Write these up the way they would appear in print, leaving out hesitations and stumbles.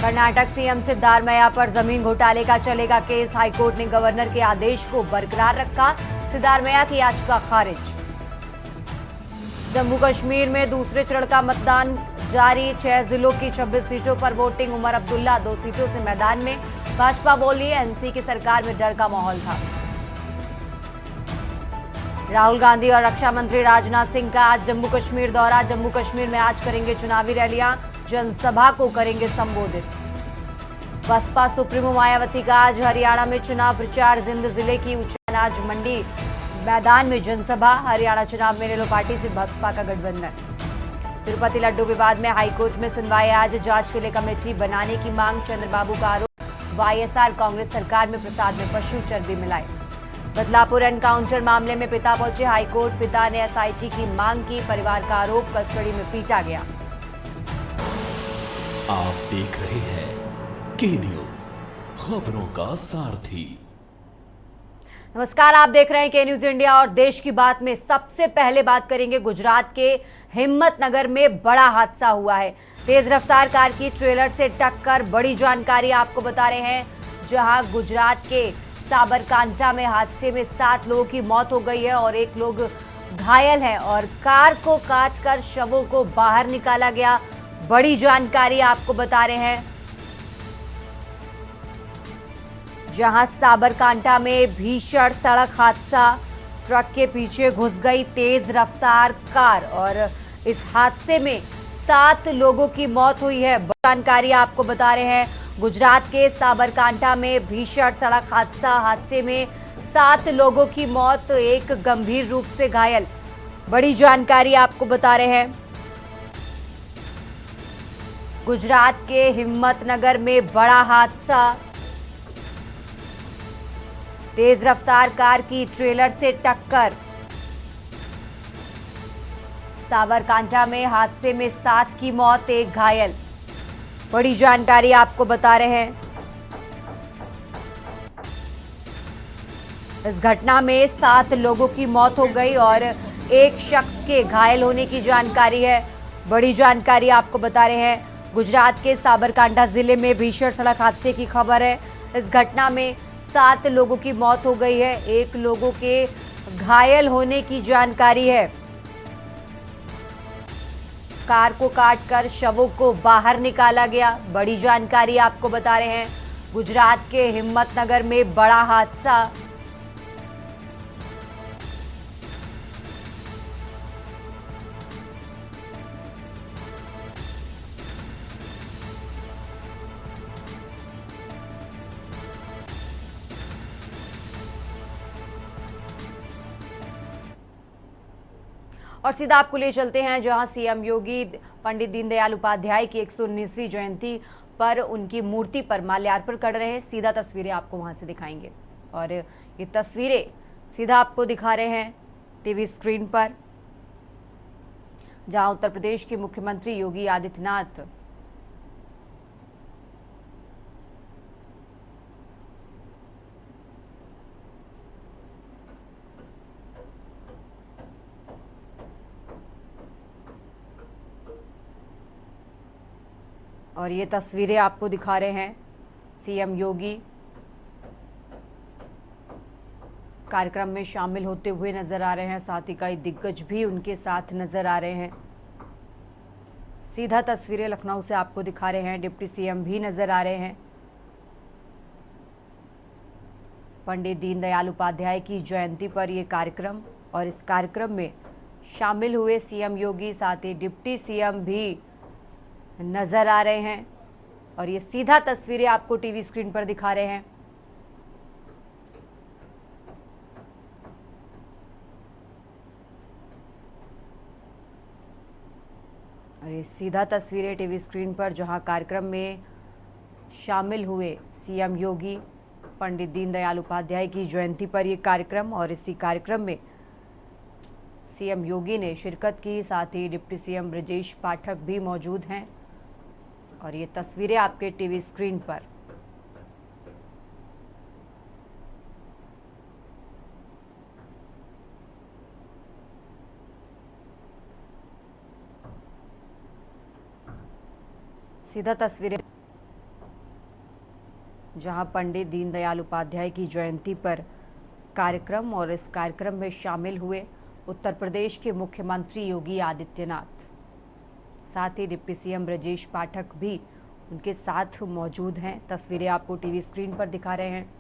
Karnataka CM Siddaramaiah पर जमीन घोटाले का चलेगा केस। हाईकोर्ट ने गवर्नर के आदेश को बरकरार रखा। सिद्धारमैया की याचिका खारिज। जम्मू कश्मीर में दूसरे चरण का मतदान जारी। 6 जिलों की 26 सीटों पर वोटिंग। उमर अब्दुल्ला 2 सीटों से मैदान में। भाजपा बोली एनसी की सरकार में डर का माहौल था। राहुल गांधी और रक्षा मंत्री राजनाथ सिंह का आज जम्मू कश्मीर दौरा। जम्मू कश्मीर में आज करेंगे चुनावी रैलियां, जनसभा को करेंगे संबोधित। बसपा सुप्रीमो मायावती का आज हरियाणा में चुनाव प्रचार। जिंद जिले की उच्च अनाज मंडी मैदान में जनसभा। हरियाणा चुनाव में रेलो पार्टी से बसपा का गठबंधन। तिरुपति लड्डू विवाद में हाईकोर्ट में सुनवाई आज। जांच के लिए कमेटी बनाने की मांग। चंद्रबाबू का आरोप, वाईएसआर कांग्रेस सरकार में प्रसाद में पशु चर्बी मिलाई। बदलापुर एनकाउंटर मामले में पिता पहुंचे हाईकोर्ट। पिता ने एसआईटी की मांग की। परिवार का आरोप, कस्टडी में पीटा गया। आप देख रहे हैं के न्यूज, खबरों का सारथी। नमस्कार, आप देख रहे हैं के न्यूज इंडिया और देश की बात में सबसे पहले बात करेंगे गुजरात के हिम्मतनगर में बड़ा हादसा हुआ है। तेज रफ्तार कार की ट्रेलर से टक्कर। बड़ी जानकारी आपको बता रहे हैं, जहां गुजरात के साबरकांठा में हादसे में 7 लोगों की मौत हो गई है और 1 लोग घायल हैं और कार को काटकर शवों को बाहर निकाला गया। बड़ी जानकारी आपको बता रहे हैं, जहां साबरकांठा में भीषण सड़क हादसा। ट्रक के पीछे घुस गई तेज रफ्तार कार और इस हादसे में 7 लोगों की मौत हुई है। जानकारी आपको बता रहे हैं, गुजरात के साबरकांठा में भीषण सड़क हादसे में 7 लोगों की मौत, 1 गंभीर रूप से घायल। बड़ी जानकारी आपको बता रहे हैं, गुजरात के हिम्मतनगर में बड़ा हादसा। तेज रफ्तार कार की ट्रेलर से टक्कर। साबरकांठा में हादसे में 7 की मौत, 1 घायल। बड़ी जानकारी आपको बता रहे हैं, इस घटना में 7 लोगों की मौत हो गई और 1 शख्स के घायल होने की जानकारी है। बड़ी जानकारी आपको बता रहे हैं, गुजरात के साबरकांठा जिले में भीषण सड़क हादसे की खबर है। इस घटना में 7 लोगों की मौत हो गई है, 1 लोगों के घायल होने की जानकारी है। कार को काटकर शवों को बाहर निकाला गया। बड़ी जानकारी आपको बता रहे हैं, गुजरात के हिम्मतनगर में बड़ा हादसा। और सीधा आपको ले चलते हैं, जहां सीएम योगी पंडित दीनदयाल उपाध्याय की 119वीं जयंती पर उनकी मूर्ति पर माल्यार्पण कर रहे हैं। सीधा तस्वीरें आपको वहां से दिखाएंगे और ये तस्वीरें सीधा आपको दिखा रहे हैं टीवी स्क्रीन पर, जहां उत्तर प्रदेश के मुख्यमंत्री योगी आदित्यनाथ और ये तस्वीरें आपको दिखा रहे हैं सीएम योगी कार्यक्रम में शामिल होते हुए नजर आ रहे हैं। साथ ही कई दिग्गज भी उनके साथ नजर आ रहे हैं। सीधा तस्वीरें लखनऊ से आपको दिखा रहे हैं, डिप्टी सीएम भी नजर आ रहे हैं। पंडित दीनदयाल उपाध्याय की जयंती पर यह कार्यक्रम और इस कार्यक्रम में शामिल हुए सीएम योगी, साथ ही डिप्टी सीएम भी नजर आ रहे हैं और ये सीधा तस्वीरें आपको टीवी स्क्रीन पर दिखा रहे हैं। और ये सीधा तस्वीरें टीवी स्क्रीन पर, जहां कार्यक्रम में शामिल हुए सीएम योगी पंडित दीनदयाल उपाध्याय की जयंती पर यह कार्यक्रम और इसी कार्यक्रम में सीएम योगी ने शिरकत की। साथ ही डिप्टी सीएम ब्रजेश पाठक भी मौजूद हैं और ये तस्वीरें आपके टीवी स्क्रीन पर। सीधा तस्वीरें जहां पंडित दीनदयाल उपाध्याय की जयंती पर कार्यक्रम और इस कार्यक्रम में शामिल हुए उत्तर प्रदेश के मुख्यमंत्री योगी आदित्यनाथ, साथ ही डिप्टी सीएम ब्रजेश पाठक भी उनके साथ मौजूद हैं। तस्वीरें आपको टीवी स्क्रीन पर दिखा रहे हैं।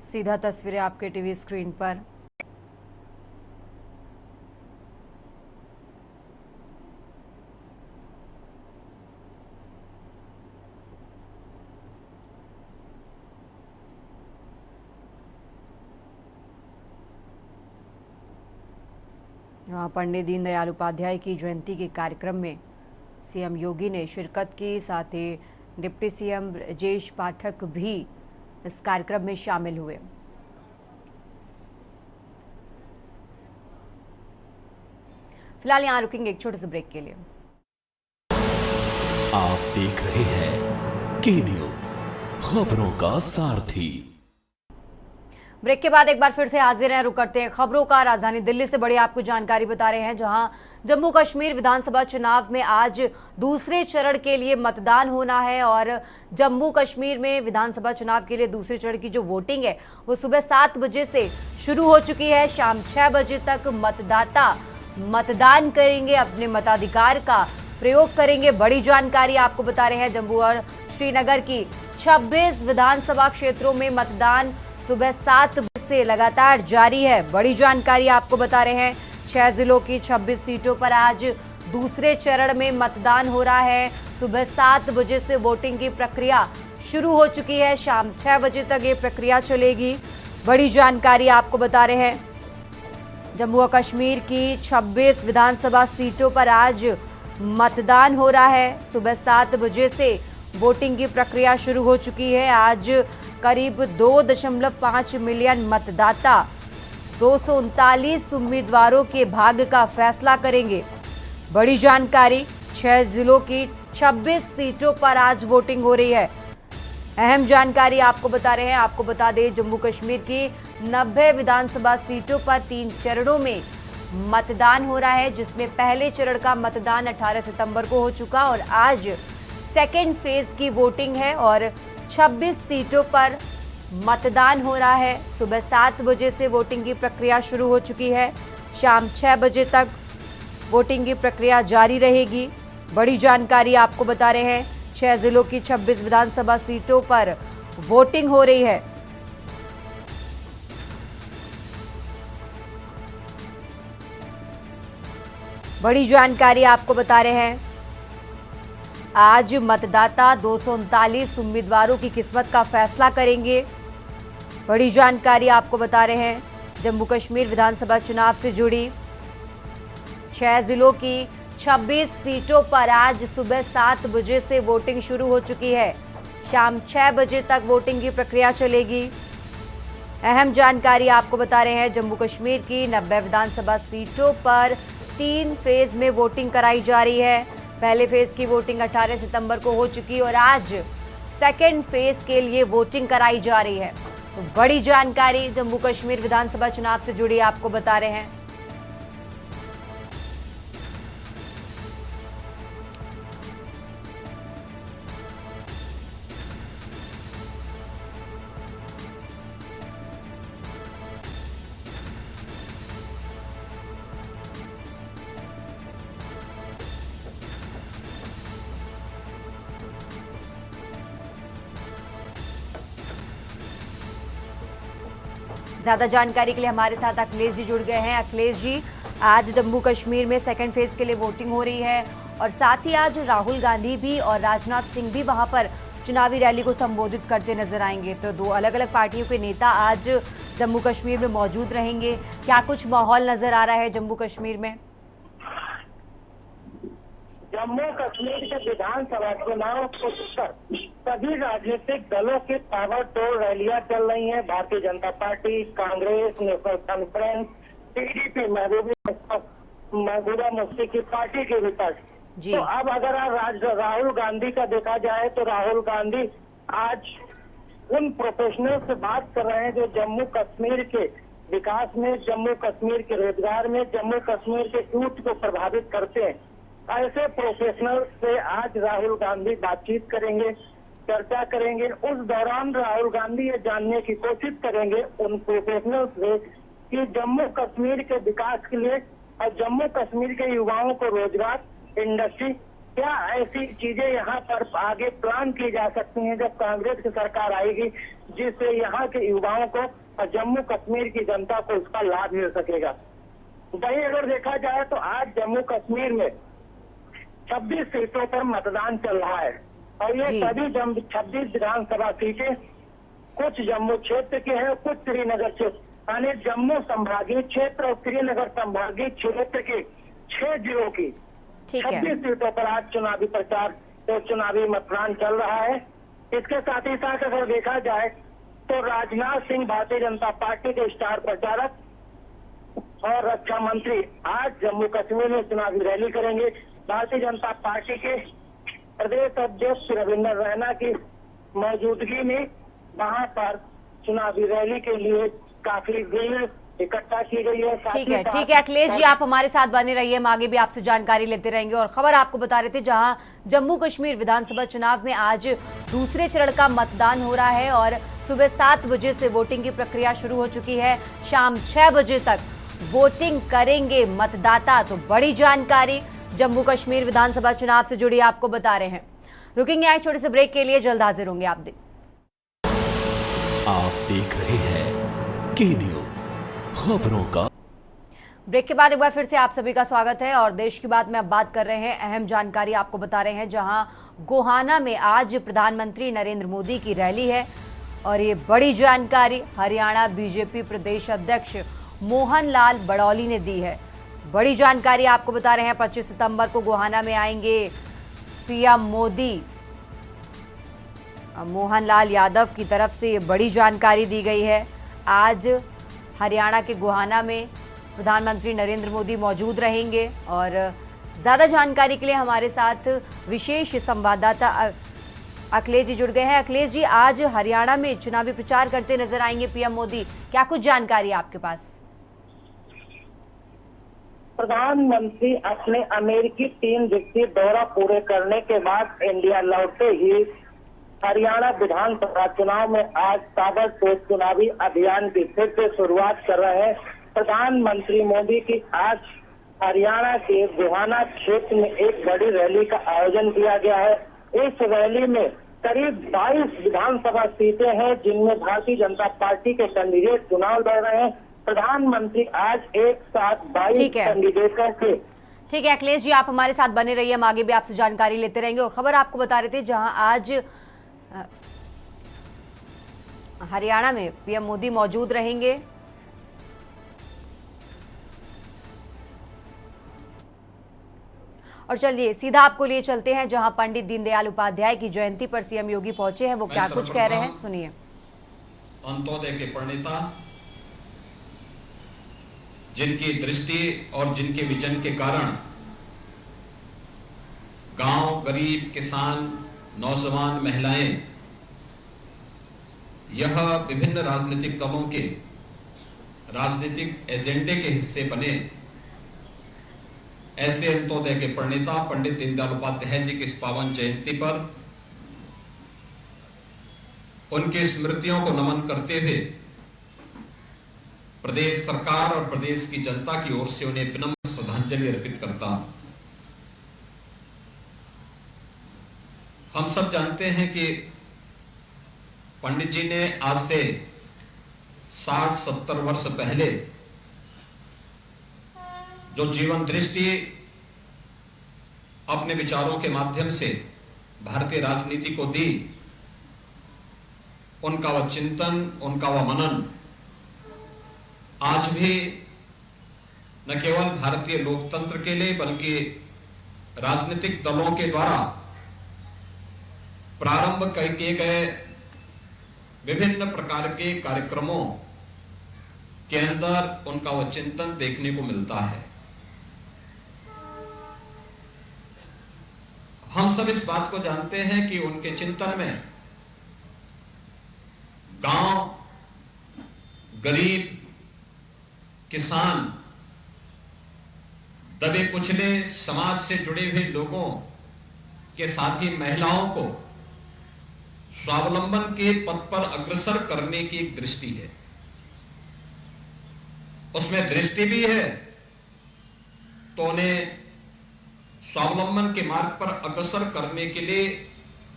सीधा तस्वीरें आपके टीवी स्क्रीन पर। जहां पंडित दीनदयाल उपाध्याय की जयंती के कार्यक्रम में सीएम योगी ने शिरकत की, साथ ही डिप्टी सीएम ब्रजेश पाठक भी इस कार्यक्रम में शामिल हुए। फिलहाल यहां रुकेंगे एक छोटे से ब्रेक के लिए। आप देख रहे हैं के न्यूज, खबरों का सारथी। ब्रेक के बाद एक बार फिर से हाजिर हैं। रुक करते हैं खबरों का। राजधानी दिल्ली से बड़ी आपको जानकारी बता रहे हैं, जहां जम्मू कश्मीर विधानसभा चुनाव में आज दूसरे चरण के लिए मतदान होना है और जम्मू कश्मीर में विधानसभा चुनाव के लिए दूसरे चरण की जो वोटिंग है वो सुबह 7 बजे से शुरू हो चुकी है। शाम 6 बजे तक मतदाता मतदान करेंगे, अपने मताधिकार का प्रयोग करेंगे। बड़ी जानकारी आपको बता रहे हैं, जम्मू और श्रीनगर की 26 विधानसभा क्षेत्रों में मतदान सुबह 7 बजे से लगातार जारी है। बड़ी जानकारी आपको बता रहे हैं, 6 जिलों की 26 सीटों पर आज दूसरे चरण में मतदान हो रहा है। सुबह 7 बजे से वोटिंग की प्रक्रिया शुरू हो चुकी है। शाम 6 बजे तक ये प्रक्रिया चलेगी। बड़ी जानकारी आपको बता रहे हैं, जम्मू और कश्मीर की 26 विधानसभा सीटों पर आज मतदान हो रहा है। सुबह 7 बजे से वोटिंग की प्रक्रिया शुरू हो चुकी है। आज करीब 2.5 मिलियन मतदाता 239 उम्मीदवारों के भाग्य का फैसला करेंगे। बड़ी जानकारी, 6 जिलों की 26 सीटों पर आज वोटिंग हो रही है। अहम जानकारी आपको बता रहे हैं। आपको बता दें, जम्मू कश्मीर की 90 विधानसभा सीटों पर 3 चरणों में मतदान हो रहा है, जिसमें पहले चरण का मतदान 18 सितंबर को हो चुका और आज सेकेंड फेज की वोटिंग है और 26 सीटों पर मतदान हो रहा है। सुबह 7 बजे से वोटिंग की प्रक्रिया शुरू हो चुकी है। शाम 6 बजे तक वोटिंग की प्रक्रिया जारी रहेगी। बड़ी जानकारी आपको बता रहे हैं, 6 जिलों की 26 विधानसभा सीटों पर वोटिंग हो रही है। बड़ी जानकारी आपको बता रहे हैं, आज मतदाता 239 उम्मीदवारों की किस्मत का फैसला करेंगे। बड़ी जानकारी आपको बता रहे हैं, जम्मू कश्मीर विधानसभा चुनाव से जुड़ी 6 जिलों की 26 सीटों पर आज सुबह 7 बजे से वोटिंग शुरू हो चुकी है। शाम 6 बजे तक वोटिंग की प्रक्रिया चलेगी। अहम जानकारी आपको बता रहे हैं, जम्मू कश्मीर की 90 विधानसभा सीटों पर 3 फेज में वोटिंग कराई जा रही है। पहले फेज की वोटिंग 18 सितंबर को हो चुकी और आज सेकेंड फेज के लिए वोटिंग कराई जा रही है। तो बड़ी जानकारी जम्मू कश्मीर विधानसभा चुनाव से जुड़ी आपको बता रहे हैं। ज्यादा जानकारी के लिए हमारे साथ अखिलेश जी जुड़ गए हैं। अखिलेश जी, आज जम्मू कश्मीर में सेकंड फेज के लिए वोटिंग हो रही है और साथ ही आज राहुल गांधी भी और राजनाथ सिंह भी वहां पर चुनावी रैली को संबोधित करते नजर आएंगे। तो 2 अलग अलग पार्टियों के नेता आज जम्मू कश्मीर में मौजूद रहेंगे। क्या कुछ माहौल नजर आ रहा है जम्मू कश्मीर में? जम्मू कश्मीर के विधानसभा चुनाव को लेकर सभी राजनीतिक दलों की ताबड़तोड़ रैलियां चल रही हैं। Bharatiya Janata party, Congress, national conference, TDP, Mehbooba Mufti की पार्टी के विपक्ष। तो अब अगर राहुल गांधी का देखा जाए तो राहुल गांधी आज उन प्रोफेशनल से बात कर रहे हैं जो जम्मू कश्मीर के विकास में, जम्मू कश्मीर के रोजगार में, जम्मू कश्मीर के यूथ को प्रभावित करते हैं। ऐसे प्रोफेशनल से आज राहुल गांधी बातचीत करेंगे, चर्चा करेंगे। उस दौरान राहुल गांधी ये जानने की कोशिश करेंगे उन प्रोफेशनल से कि जम्मू कश्मीर के विकास के लिए और जम्मू कश्मीर के युवाओं को रोजगार, इंडस्ट्री, क्या ऐसी चीजें यहाँ पर आगे प्लान की जा सकती हैं जब कांग्रेस की सरकार आएगी, जिससे यहाँ के युवाओं को और जम्मू कश्मीर की जनता को उसका लाभ मिल सकेगा। वहीं अगर देखा जाए तो आज जम्मू कश्मीर में 26 सीटों पर मतदान चल रहा है और ये सभी 26 विधानसभा सीटें कुछ जम्मू क्षेत्र के हैं, कुछ श्रीनगर क्षेत्र, यानी जम्मू संभागीय क्षेत्र और श्रीनगर संभागीय क्षेत्र के 6 जिलों की 26 सीटों पर आज चुनावी प्रचार और चुनावी मतदान चल रहा है। इसके साथ ही साथ अगर देखा जाए तो राजनाथ सिंह, भारतीय जनता पार्टी के स्टार प्रचारक और रक्षा मंत्री आज जम्मू कश्मीर में चुनावी रैली करेंगे। भारतीय जनता पार्टी के प्रदेश अध्यक्ष रविंद्र रैना की मौजूदगी में वहां पर चुनावी रैली के लिए काफी भीड़ इकट्ठा की गई है। ठीक है अखिलेश जी, आप हमारे साथ बने रहिए, हम आगे भी आपसे जानकारी लेते रहेंगे। और खबर आपको बता रहे थे जहां जम्मू कश्मीर विधानसभा चुनाव में आज दूसरे चरण का मतदान हो रहा है और सुबह 7 बजे से वोटिंग की प्रक्रिया शुरू हो चुकी है। शाम 6 बजे तक वोटिंग करेंगे मतदाता। तो बड़ी जानकारी जम्मू कश्मीर विधानसभा चुनाव से जुड़ी आपको बता रहे हैं। रुकेंगे एक छोटे से ब्रेक के लिए, जल्द हाजिर होंगे। आप देख रहे हैं के न्यूज़, खबरों का। ब्रेक के बाद एक बार फिर से आप सभी का स्वागत है और देश की बात में अब बात कर रहे हैं। अहम जानकारी आपको बता रहे हैं जहां गोहाना में आज प्रधानमंत्री नरेंद्र मोदी की रैली है और ये बड़ी जानकारी हरियाणा बीजेपी प्रदेश अध्यक्ष मोहन लाल बड़ौली ने दी है। बड़ी जानकारी आपको बता रहे हैं 25 सितंबर को गोहाना में आएंगे पीएम मोदी। मोहन लाल यादव की तरफ से ये बड़ी जानकारी दी गई है। आज हरियाणा के गोहाना में प्रधानमंत्री नरेंद्र मोदी मौजूद रहेंगे और ज़्यादा जानकारी के लिए हमारे साथ विशेष संवाददाता अखिलेश जी जुड़ गए हैं। अखिलेश जी, आज हरियाणा में चुनावी प्रचार करते नजर आएंगे पीएम मोदी, क्या कुछ जानकारी है आपके पास? प्रधानमंत्री अपने अमेरिकी 3 दिवसीय दौरा पूरे करने के बाद इंडिया लौटते ही हरियाणा विधानसभा चुनाव में आज ताबड़तोड़ चुनावी अभियान की फिर से शुरुआत कर रहे हैं। प्रधानमंत्री मोदी की आज हरियाणा के गोहाना क्षेत्र में एक बड़ी रैली का आयोजन किया गया है। इस रैली में करीब 22 विधानसभा सीटें हैं जिनमें भारतीय जनता पार्टी के कैंडिडेट चुनाव लड़ रहे हैं। प्रधानमंत्री आज एक साथ 22 कैंडिडेटों के। ठीक है अखिलेश जी, आप हमारे साथ बने रहिए, हम आगे भी आपसे जानकारी लेते रहेंगे। और खबर आपको बता रहे थे जहां आज हरियाणा में पीएम मोदी मौजूद रहेंगे। और चलिए सीधा आपको लिए चलते हैं जहां पंडित दीनदयाल उपाध्याय की जयंती पर सीएम योगी पहुंचे हैं। वो क्या कुछ कह रहे हैं, सुनिए। अंत्योदय के प्रणेता, जिनकी दृष्टि और जिनके विजन के कारण गांव, गरीब, किसान, नौजवान, महिलाएं, यह विभिन्न राजनीतिक दलों के राजनीतिक एजेंडे के हिस्से बने, ऐसे अंत्योदय के प्रणेता पंडित दीनदयाल उपाध्याय जी की इस पावन जयंती पर उनकी स्मृतियों को नमन करते हुए प्रदेश सरकार और प्रदेश की जनता की ओर से उन्हें विनम्र श्रद्धांजलि अर्पित करता हूं। हम सब जानते हैं कि पंडित जी ने आज से 60-70 वर्ष पहले जो जीवन दृष्टि अपने विचारों के माध्यम से भारतीय राजनीति को दी, उनका वह चिंतन, उनका वह मनन आज भी न केवल भारतीय लोकतंत्र के लिए बल्कि राजनीतिक दलों के द्वारा प्रारंभ किए गए विभिन्न प्रकार के कार्यक्रमों के अंदर उनका वो चिंतन देखने को मिलता है। हम सब इस बात को जानते हैं कि उनके चिंतन में गांव, गरीब, किसान, दबे कुचले समाज से जुड़े हुए लोगों के साथ ही महिलाओं को स्वावलंबन के पथ पर अग्रसर करने की एक दृष्टि है। उसमें दृष्टि भी है तो उन्हें स्वावलंबन के मार्ग पर अग्रसर करने के लिए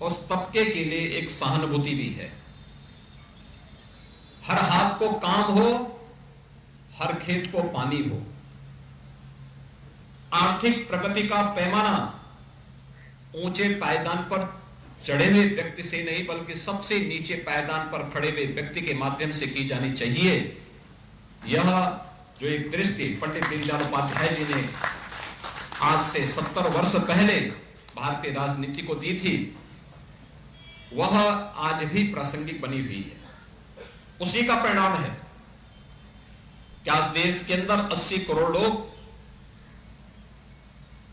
उस तबके के लिए एक सहानुभूति भी है। हर हाथ को काम हो, हर खेत को पानी हो। आर्थिक प्रगति का पैमाना ऊंचे पायदान पर चढ़े हुए व्यक्ति से नहीं बल्कि सबसे नीचे पायदान पर खड़े हुए व्यक्ति के माध्यम से की जानी चाहिए। यह जो एक दृष्टि पंडित दीनदयाल उपाध्याय जी ने आज से 70 वर्ष पहले भारतीय राजनीति को दी थी, वह आज भी प्रासंगिक बनी हुई है। उसी का परिणाम है कि आज देश के अंदर 80 करोड़ लोग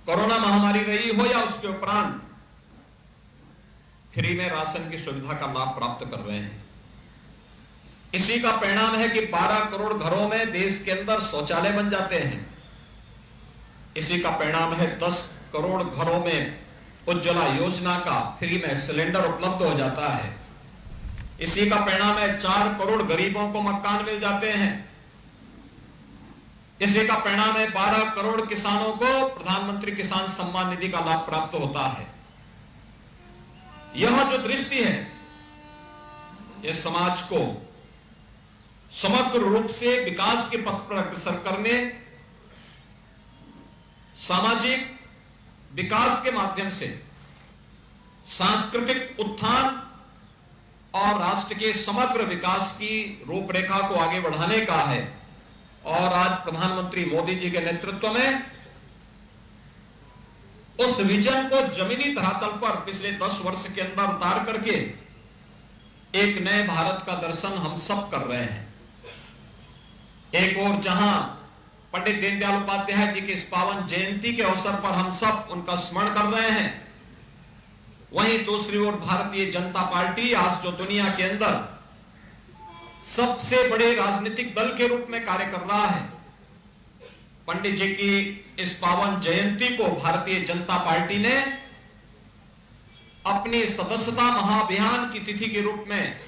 कोरोना महामारी रही हो या उसके उपरांत फ्री में राशन की सुविधा का लाभ प्राप्त कर रहे हैं। इसी का परिणाम है कि 12 करोड़ घरों में देश के अंदर शौचालय बन जाते हैं। इसी का परिणाम है 10 करोड़ घरों में उज्ज्वला योजना का फ्री में सिलेंडर उपलब्ध हो जाता है। इसी का परिणाम है 4 करोड़ गरीबों को मकान मिल जाते हैं। इसी का परिणाम है 12 करोड़ किसानों को प्रधानमंत्री किसान सम्मान निधि का लाभ प्राप्त होता है। यह जो दृष्टि है, यह समाज को समग्र रूप से विकास के पथ पर अग्रसर करने, सामाजिक विकास के माध्यम से सांस्कृतिक उत्थान और राष्ट्र के समग्र विकास की रूपरेखा को आगे बढ़ाने का है। और आज प्रधानमंत्री मोदी जी के नेतृत्व में उस विजन को जमीनी धरातल पर पिछले 10 वर्ष के अंदर उतार करके एक नए भारत का दर्शन हम सब कर रहे हैं। एक और जहां पंडित दीनदयाल उपाध्याय जी की इस पावन जयंती के अवसर पर हम सब उनका स्मरण कर रहे हैं, वहीं दूसरी ओर भारतीय जनता पार्टी आज जो दुनिया के अंदर सबसे बड़े राजनीतिक दल के रूप में कार्य कर रहा है, पंडित जी की इस पावन जयंती को भारतीय जनता पार्टी ने अपनी सदस्यता महाअभियान की तिथि के रूप में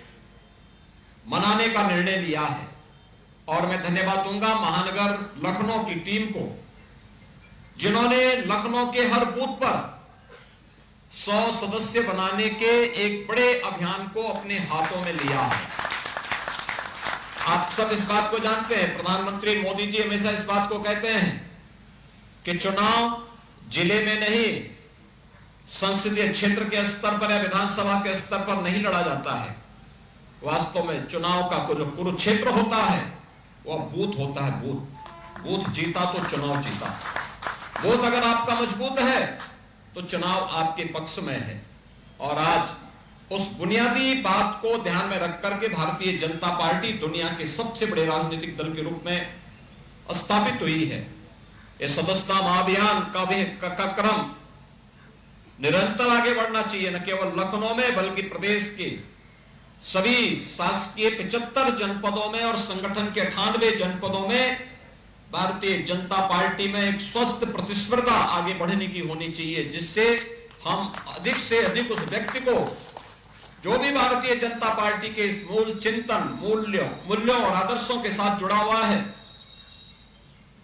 मनाने का निर्णय लिया है। और मैं धन्यवाद दूंगा महानगर लखनऊ की टीम को, जिन्होंने लखनऊ के हर बूथ पर 100 सदस्य बनाने के एक बड़े अभियान को अपने हाथों में लिया है। आप सब इस बात को जानते हैं, प्रधानमंत्री मोदी जी हमेशा इस बात को कहते हैं कि चुनाव जिले में नहीं, संसदीय क्षेत्र के स्तर पर या विधानसभा के स्तर पर नहीं लड़ा जाता है। वास्तव में चुनाव का जो कुरुक्षेत्र होता है वह बूथ होता है। बूथ जीता तो चुनाव जीता। बूथ अगर आपका मजबूत है तो चुनाव आपके पक्ष में है। और आज उस बुनियादी बात को ध्यान में रख करके भारतीय जनता पार्टी दुनिया के सबसे बड़े राजनीतिक दल के रूप में स्थापित हुई है। इस सदस्यता महाअभियान का क्रम निरंतर आगे बढ़ना चाहिए, न केवल लखनऊ में बल्कि प्रदेश के सभी शासकीय 75 जनपदों में और संगठन के 98 जनपदों में भारतीय जनता पार्टी में एक स्वस्थ प्रतिस्पर्धा आगे बढ़ने की होनी चाहिए, जिससे हम अधिक से अधिक उस व्यक्ति को जो भी भारतीय जनता पार्टी के इस मूल चिंतन, मूल्यों और आदर्शों के साथ जुड़ा हुआ है,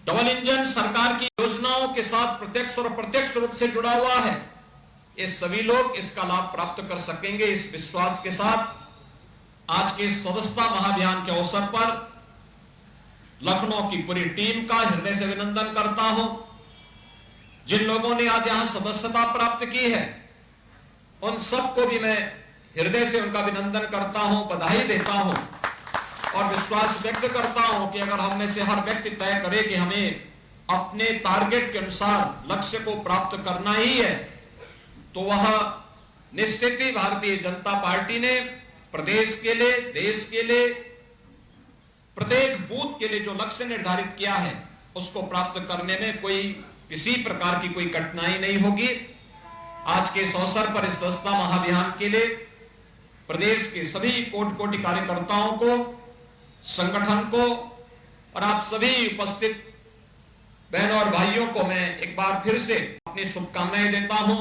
डबल इंजन सरकार की योजनाओं के साथ प्रत्यक्ष और अप्रत्यक्ष रूप से जुड़ा हुआ है, ये सभी लोग इसका लाभ प्राप्त कर सकेंगे। इस विश्वास के साथ आज के सदस्यता महाअभियान के अवसर पर लखनऊ की पूरी टीम का हृदय से अभिनंदन करता हूं। जिन लोगों ने आज यहां सदस्यता प्राप्त की है, उन सबको भी मैं हृदय से उनका अभिनंदन करता हूं, बधाई देता हूं और विश्वास व्यक्त करता हूं कि अगर हम में से हर व्यक्ति तय करे कि हमें अपने टारगेट के अनुसार लक्ष्य को प्राप्त करना ही है, तो वह निश्चित ही भारतीय जनता पार्टी ने प्रदेश के लिए, देश के लिए, प्रत्येक बूथ के लिए जो लक्ष्य निर्धारित किया है उसको प्राप्त करने में किसी प्रकार की कोई कठिनाई नहीं होगी। आज के इस अवसर पर इस दस्ता महाअभियान के लिए प्रदेश के सभी कोटि कार्यकर्ताओं को, संगठन को और आप सभी उपस्थित बहनों और भाइयों को मैं एक बार फिर से अपनी शुभकामनाएं देता हूं।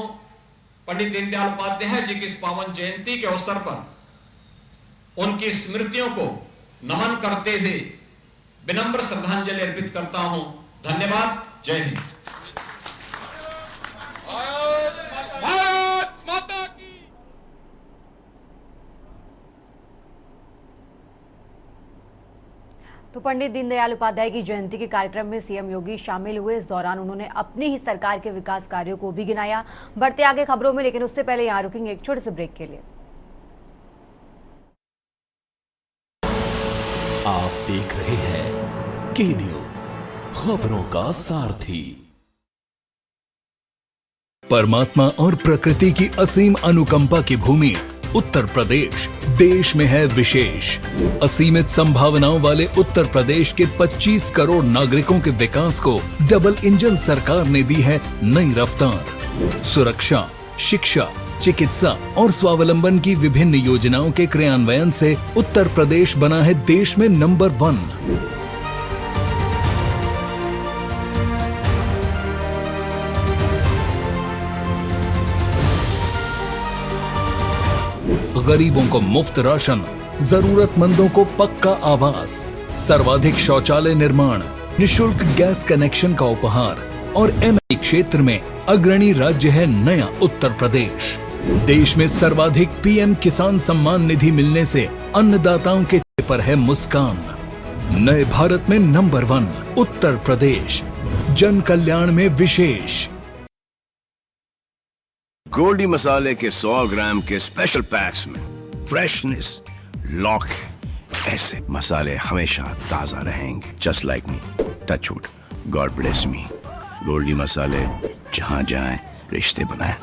पंडित दीनदयाल उपाध्याय जी की इस पावन जयंती के अवसर पर उनकी स्मृतियों को नमन करते हुए विनम्र श्रद्धांजलि अर्पित करता हूं। धन्यवाद। जय हिंद। भारत माता की। तो पंडित दीनदयाल उपाध्याय की जयंती के कार्यक्रम में सीएम योगी शामिल हुए। इस दौरान उन्होंने अपनी ही सरकार के विकास कार्यों को भी गिनाया। बढ़ते आगे खबरों में, लेकिन उससे पहले यहां रुकेंगे एक छोटे से ब्रेक के लिए। आप देख रहे हैं के न्यूज, खबरों का सारथी। परमात्मा और प्रकृति की असीम अनुकंपा की भूमि उत्तर प्रदेश देश में है विशेष। असीमित संभावनाओं वाले उत्तर प्रदेश के 25 करोड़ नागरिकों के विकास को डबल इंजन सरकार ने दी है नई रफ्तार। सुरक्षा, शिक्षा, चिकित्सा और स्वावलंबन की विभिन्न योजनाओं के क्रियान्वयन से उत्तर प्रदेश बना है देश में नंबर 1। गरीबों को मुफ्त राशन, जरूरतमंदों को पक्का आवास, सर्वाधिक शौचालय निर्माण, निशुल्क गैस कनेक्शन का उपहार और एमएसएमई क्षेत्र में अग्रणी राज्य है नया उत्तर प्रदेश। देश में सर्वाधिक पीएम किसान सम्मान निधि मिलने से अन्नदाताओं के चेहरे पर है मुस्कान। नए भारत में नंबर 1 उत्तर प्रदेश, जन कल्याण में विशेष। गोल्डी मसाले के 100 ग्राम के स्पेशल पैक्स में फ्रेशनेस लॉक है। ऐसे मसाले हमेशा ताजा रहेंगे। Just like me, touch wood, God bless me. Goldiee Masale, जहां जाएं रिश्ते बनाएं।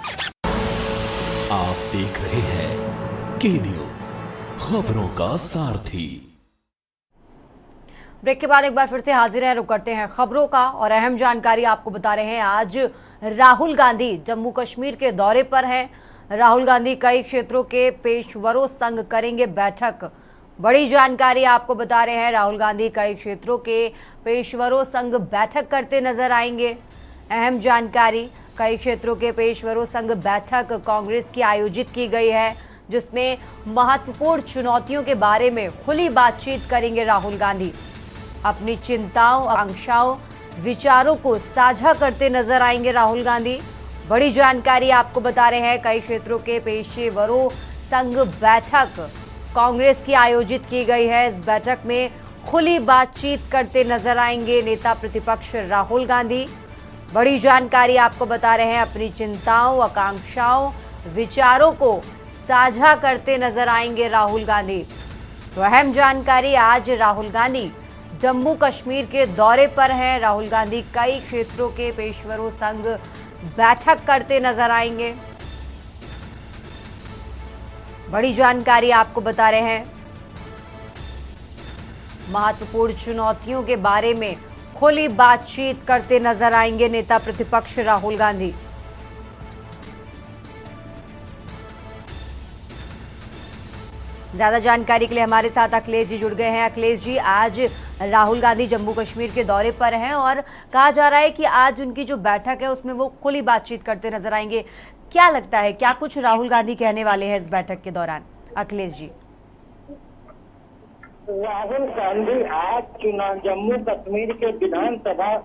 आप देख रहे हैं के न्यूज, खबरों का सारथी। ब्रेक के बाद एक बार फिर से हाजिर हैं। रुक करते हैं खबरों का और अहम जानकारी आपको बता रहे हैं। आज राहुल गांधी जम्मू कश्मीर के दौरे पर हैं। राहुल गांधी कई क्षेत्रों के पेशवरों संग करेंगे बैठक। बड़ी जानकारी आपको बता रहे हैं। राहुल गांधी कई क्षेत्रों के पेशवरों संग बैठक करते नजर आएंगे। अहम जानकारी, कई क्षेत्रों के पेशवरों संग बैठक कांग्रेस की आयोजित की गई है, जिसमें महत्वपूर्ण चुनौतियों के बारे में खुली बातचीत करेंगे राहुल गांधी। अपनी चिंताओं, आकांक्षाओं, विचारों को साझा करते नजर आएंगे राहुल गांधी। बड़ी जानकारी आपको बता रहे हैं। कई क्षेत्रों के पेशेवरों संग बैठक कांग्रेस की आयोजित की गई है। इस बैठक में खुली बातचीत करते नजर आएंगे नेता प्रतिपक्ष राहुल गांधी। बड़ी जानकारी आपको बता रहे हैं। अपनी चिंताओं, आकांक्षाओं, विचारों को साझा करते नजर आएंगे राहुल गांधी। तो अहम जानकारी, आज राहुल गांधी जम्मू कश्मीर के दौरे पर हैं। राहुल गांधी कई क्षेत्रों के पेशवरों संग बैठक करते नजर आएंगे। बड़ी जानकारी आपको बता रहे हैं। महत्वपूर्ण चुनौतियों के बारे में खुली बातचीत करते नजर आएंगे नेता प्रतिपक्ष राहुल गांधी। ज्यादा जानकारी के लिए हमारे साथ अखिलेश जी जुड़ गए हैं। अखिलेश जी, आज राहुल गांधी जम्मू कश्मीर के दौरे पर हैं और कहा जा रहा है कि आज उनकी जो बैठक है उसमें वो खुली बातचीत करते नजर आएंगे। क्या लगता है, क्या कुछ राहुल गांधी कहने वाले हैं इस बैठक के दौरान? अखिलेश जी। राहुल गांधी आज जम्मू कश्मीर के विधानसभा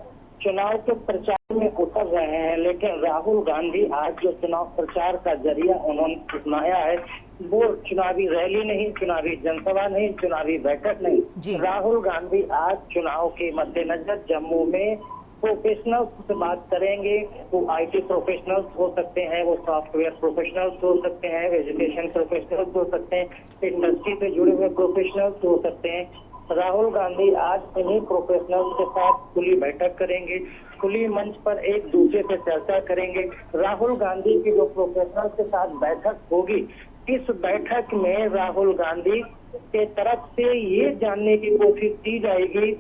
चुनाव के प्रचार में उतर रहे हैं, लेकिन राहुल गांधी आज जो चुनाव प्रचार का जरिया उन्होंने अपनाया है वो चुनावी रैली नहीं, चुनावी जनसभा नहीं, चुनावी बैठक नहीं। राहुल गांधी आज चुनाव के मद्देनजर जम्मू में प्रोफेशनल्स से बात करेंगे। वो आईटी प्रोफेशनल्स हो सकते हैं, वो सॉफ्टवेयर प्रोफेशनल्स हो सकते हैं, एजुकेशन प्रोफेशनल्स हो सकते हैं, इंडस्ट्री से जुड़े हुए प्रोफेशनल्स हो सकते हैं, राहुल गांधी आज इन्हीं प्रोफेशनल्स के साथ खुली बैठक करेंगे, खुली मंच पर एक दूसरे से चर्चा करेंगे। राहुल गांधी की जो प्रोफेशनल्स के साथ बैठक होगी, इस बैठक में राहुल गांधी के तरफ से ये जानने की कोशिश की जाएगी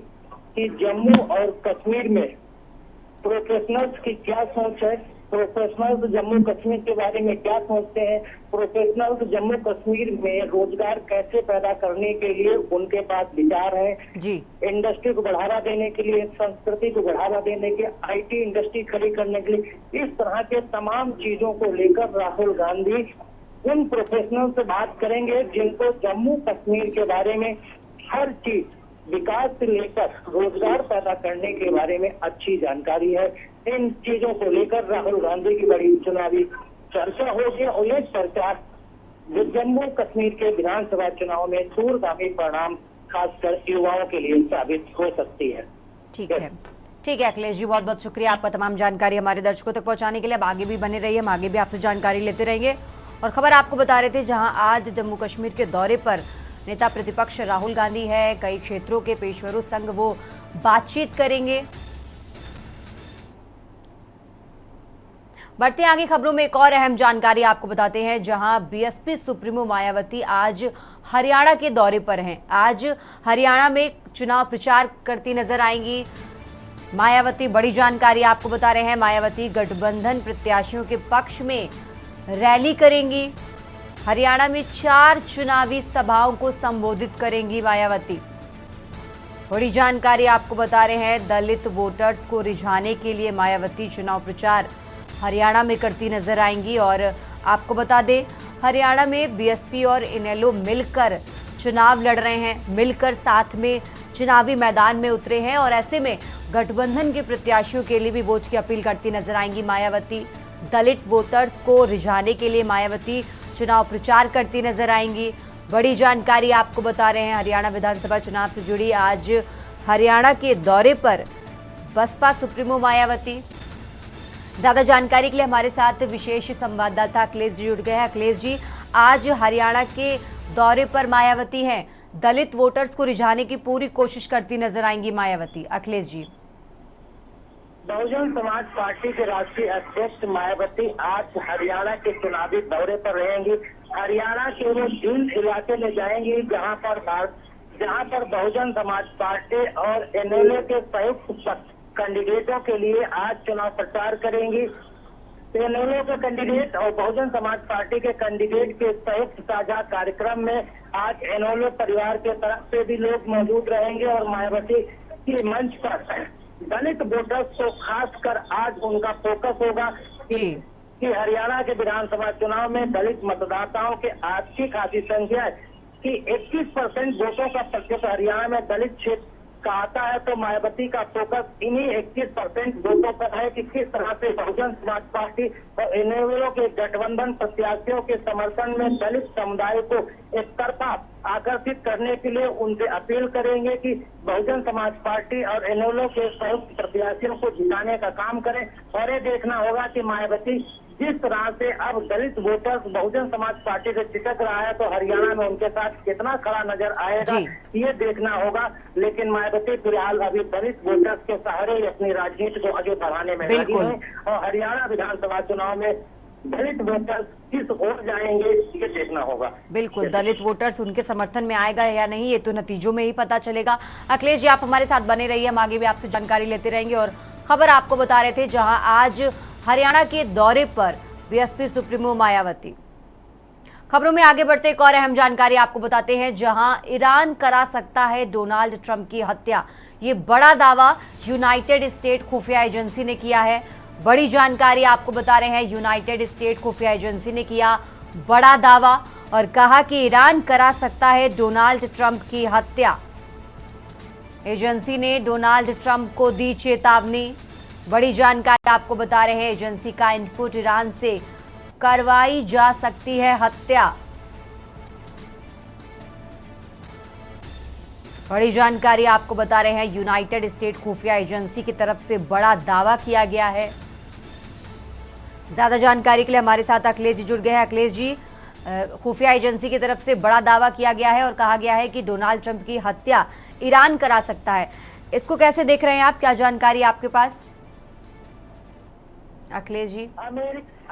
कि जम्मू और कश्मीर में प्रोफेशनल्स की क्या सोच है, प्रोफेशनल्स जम्मू कश्मीर के बारे में क्या सोचते हैं, प्रोफेशनल्स जम्मू कश्मीर में रोजगार कैसे पैदा करने के लिए उनके पास विचार है जी। इंडस्ट्री को बढ़ावा देने के लिए, संस्कृति को बढ़ावा देने के, IT इंडस्ट्री खड़ी करने के लिए, इस तरह के तमाम चीजों को लेकर राहुल गांधी उन प्रोफेशनल से बात करेंगे जिनको जम्मू कश्मीर के बारे में हर चीज, विकास से लेकर रोजगार पैदा करने के बारे में अच्छी जानकारी है। इन चीजों को लेकर राहुल गांधी की बड़ी चुनावी चर्चा होगी और ये चर्चा जम्मू कश्मीर के विधानसभा चुनाव में दूरगामी परिणाम खासकर युवाओं के लिए साबित हो सकती है। ठीक है, ठीक है अखिलेश जी, बहुत बहुत शुक्रिया आपका तमाम जानकारी हमारे दर्शकों तक पहुंचाने के लिए। अब आगे भी बने रहिए, हम आगे भी आपसे जानकारी लेते रहेंगे। और खबर आपको बता रहे थे, जहां आज जम्मू कश्मीर के दौरे पर नेता प्रतिपक्ष राहुल गांधी है, कई क्षेत्रों के पेशेवरों संग वो बातचीत करेंगे। बढ़ते आगे खबरों में एक और अहम जानकारी आपको बताते हैं, जहां बीएसपी सुप्रीमो मायावती आज हरियाणा के दौरे पर हैं। आज हरियाणा में चुनाव प्रचार करती नजर आएंगी मायावती। बड़ी जानकारी आपको बता रहे हैं, मायावती गठबंधन प्रत्याशियों के पक्ष में रैली करेंगी। हरियाणा में 4 चुनावी सभाओं को संबोधित करेंगी मायावती। बड़ी जानकारी आपको बता रहे हैं, दलित वोटर्स को रिझाने के लिए मायावती चुनाव प्रचार हरियाणा में करती नजर आएंगी। और आपको बता दें, हरियाणा में बीएसपी और इनेलो मिलकर चुनाव लड़ रहे हैं, मिलकर साथ में चुनावी मैदान में उतरे हैं। और ऐसे में गठबंधन के प्रत्याशियों के लिए भी वोट की अपील करती नजर आएंगी मायावती। दलित वोटर्स को रिझाने के लिए मायावती चुनाव प्रचार करती नजर आएंगी। बड़ी जानकारी आपको बता रहे हैं, हरियाणा विधानसभा चुनाव से जुड़ी आज हरियाणा के दौरे पर बसपा सुप्रीमो मायावती। ज्यादा जानकारी के लिए हमारे साथ विशेष संवाददाता अखिलेश जी जुड़ गए हैं। अखिलेश जी, आज हरियाणा के दौरे पर मायावती हैं, दलित वोटर्स को रिझाने की पूरी कोशिश करती नजर आएंगी मायावती। अखिलेश जी। बहुजन समाज पार्टी के राष्ट्रीय अध्यक्ष मायावती आज हरियाणा के चुनावी दौरे पर रहेंगी। हरियाणा के वो जिन इलाके में जाएंगी जहां पर बहुजन समाज पार्टी और एनएलए के संयुक्त कैंडिडेटों के लिए आज चुनाव प्रचार करेंगी। एनएलए के कैंडिडेट और बहुजन समाज पार्टी के कैंडिडेट के संयुक्त साझा कार्यक्रम में आज एनएलए परिवार के तरफ से भी लोग मौजूद रहेंगे और मायावती की मंच पर दलित वोटर्स को खासकर आज उनका फोकस होगा कि हरियाणा के विधानसभा चुनाव में दलित मतदाताओं के अच्छी खासी संख्या है कि 21% वोटों का प्रतिशत हरियाणा में दलित क्षेत्र का आता है। तो मायावती का फोकस इन्हीं 21% वोटों पर है कि किस तरह से बहुजन समाज पार्टी और एनएलए के गठबंधन प्रत्याशियों के समर्थन में दलित समुदाय को एक तरफा आकर्षित करने के लिए उनसे अपील करेंगे कि बहुजन समाज पार्टी और एनएलए के संयुक्त प्रत्याशियों को जिताने का काम करें। और ये देखना होगा कि मायावती जिस तरह से अब दलित वोटर्स बहुजन समाज पार्टी से चिटक रहा है, तो हरियाणा में उनके साथ कितना खड़ा नजर आएगा ये देखना होगा। लेकिन मायावती फिलहाल अभी दलित वोटर्स के सहारे अपनी राजनीति को आगे बढ़ाने में लगी है और हरियाणा विधानसभा चुनाव में दलित वोटर्स किस ओर जाएंगे ये देखना होगा। बिल्कुल, दलित वोटर्स उनके समर्थन में आएगा या नहीं ये तो नतीजों में ही पता चलेगा। अखिलेश जी, आप हमारे साथ बने रहिए, हम आगे भी आपसे जानकारी लेते रहेंगे। और खबर आपको बता रहे थे, जहां आज हरियाणा के दौरे पर बीएसपी सुप्रीमो मायावती। खबरों में आगे बढ़ते एक और अहम जानकारी आपको बताते हैं, जहां ईरान करा सकता है डोनाल्ड ट्रंप की हत्या। ये बड़ा दावा यूनाइटेड स्टेट खुफिया एजेंसी ने किया है। बड़ी जानकारी आपको बता रहे हैं, यूनाइटेड स्टेट खुफिया एजेंसी ने किया बड़ा दावा और कहा कि ईरान करा सकता है डोनाल्ड ट्रंप की हत्या। एजेंसी ने डोनाल्ड ट्रंप को दी चेतावनी। बड़ी जानकारी आपको बता रहे हैं, एजेंसी का इनपुट, ईरान से करवाई जा सकती है हत्या। बड़ी जानकारी आपको बता रहे हैं, यूनाइटेड स्टेट खुफिया एजेंसी की तरफ से बड़ा दावा किया गया है। ज्यादा जानकारी के लिए हमारे साथ अखिलेश जी जुड़ गए हैं। अखिलेश जी, खुफिया एजेंसी की तरफ से बड़ा दावा किया गया है और कहा गया है कि डोनाल्ड ट्रंप की हत्या ईरान करा सकता है। इसको कैसे देख रहे हैं आप, क्या जानकारी आपके पास अखिलेश जी?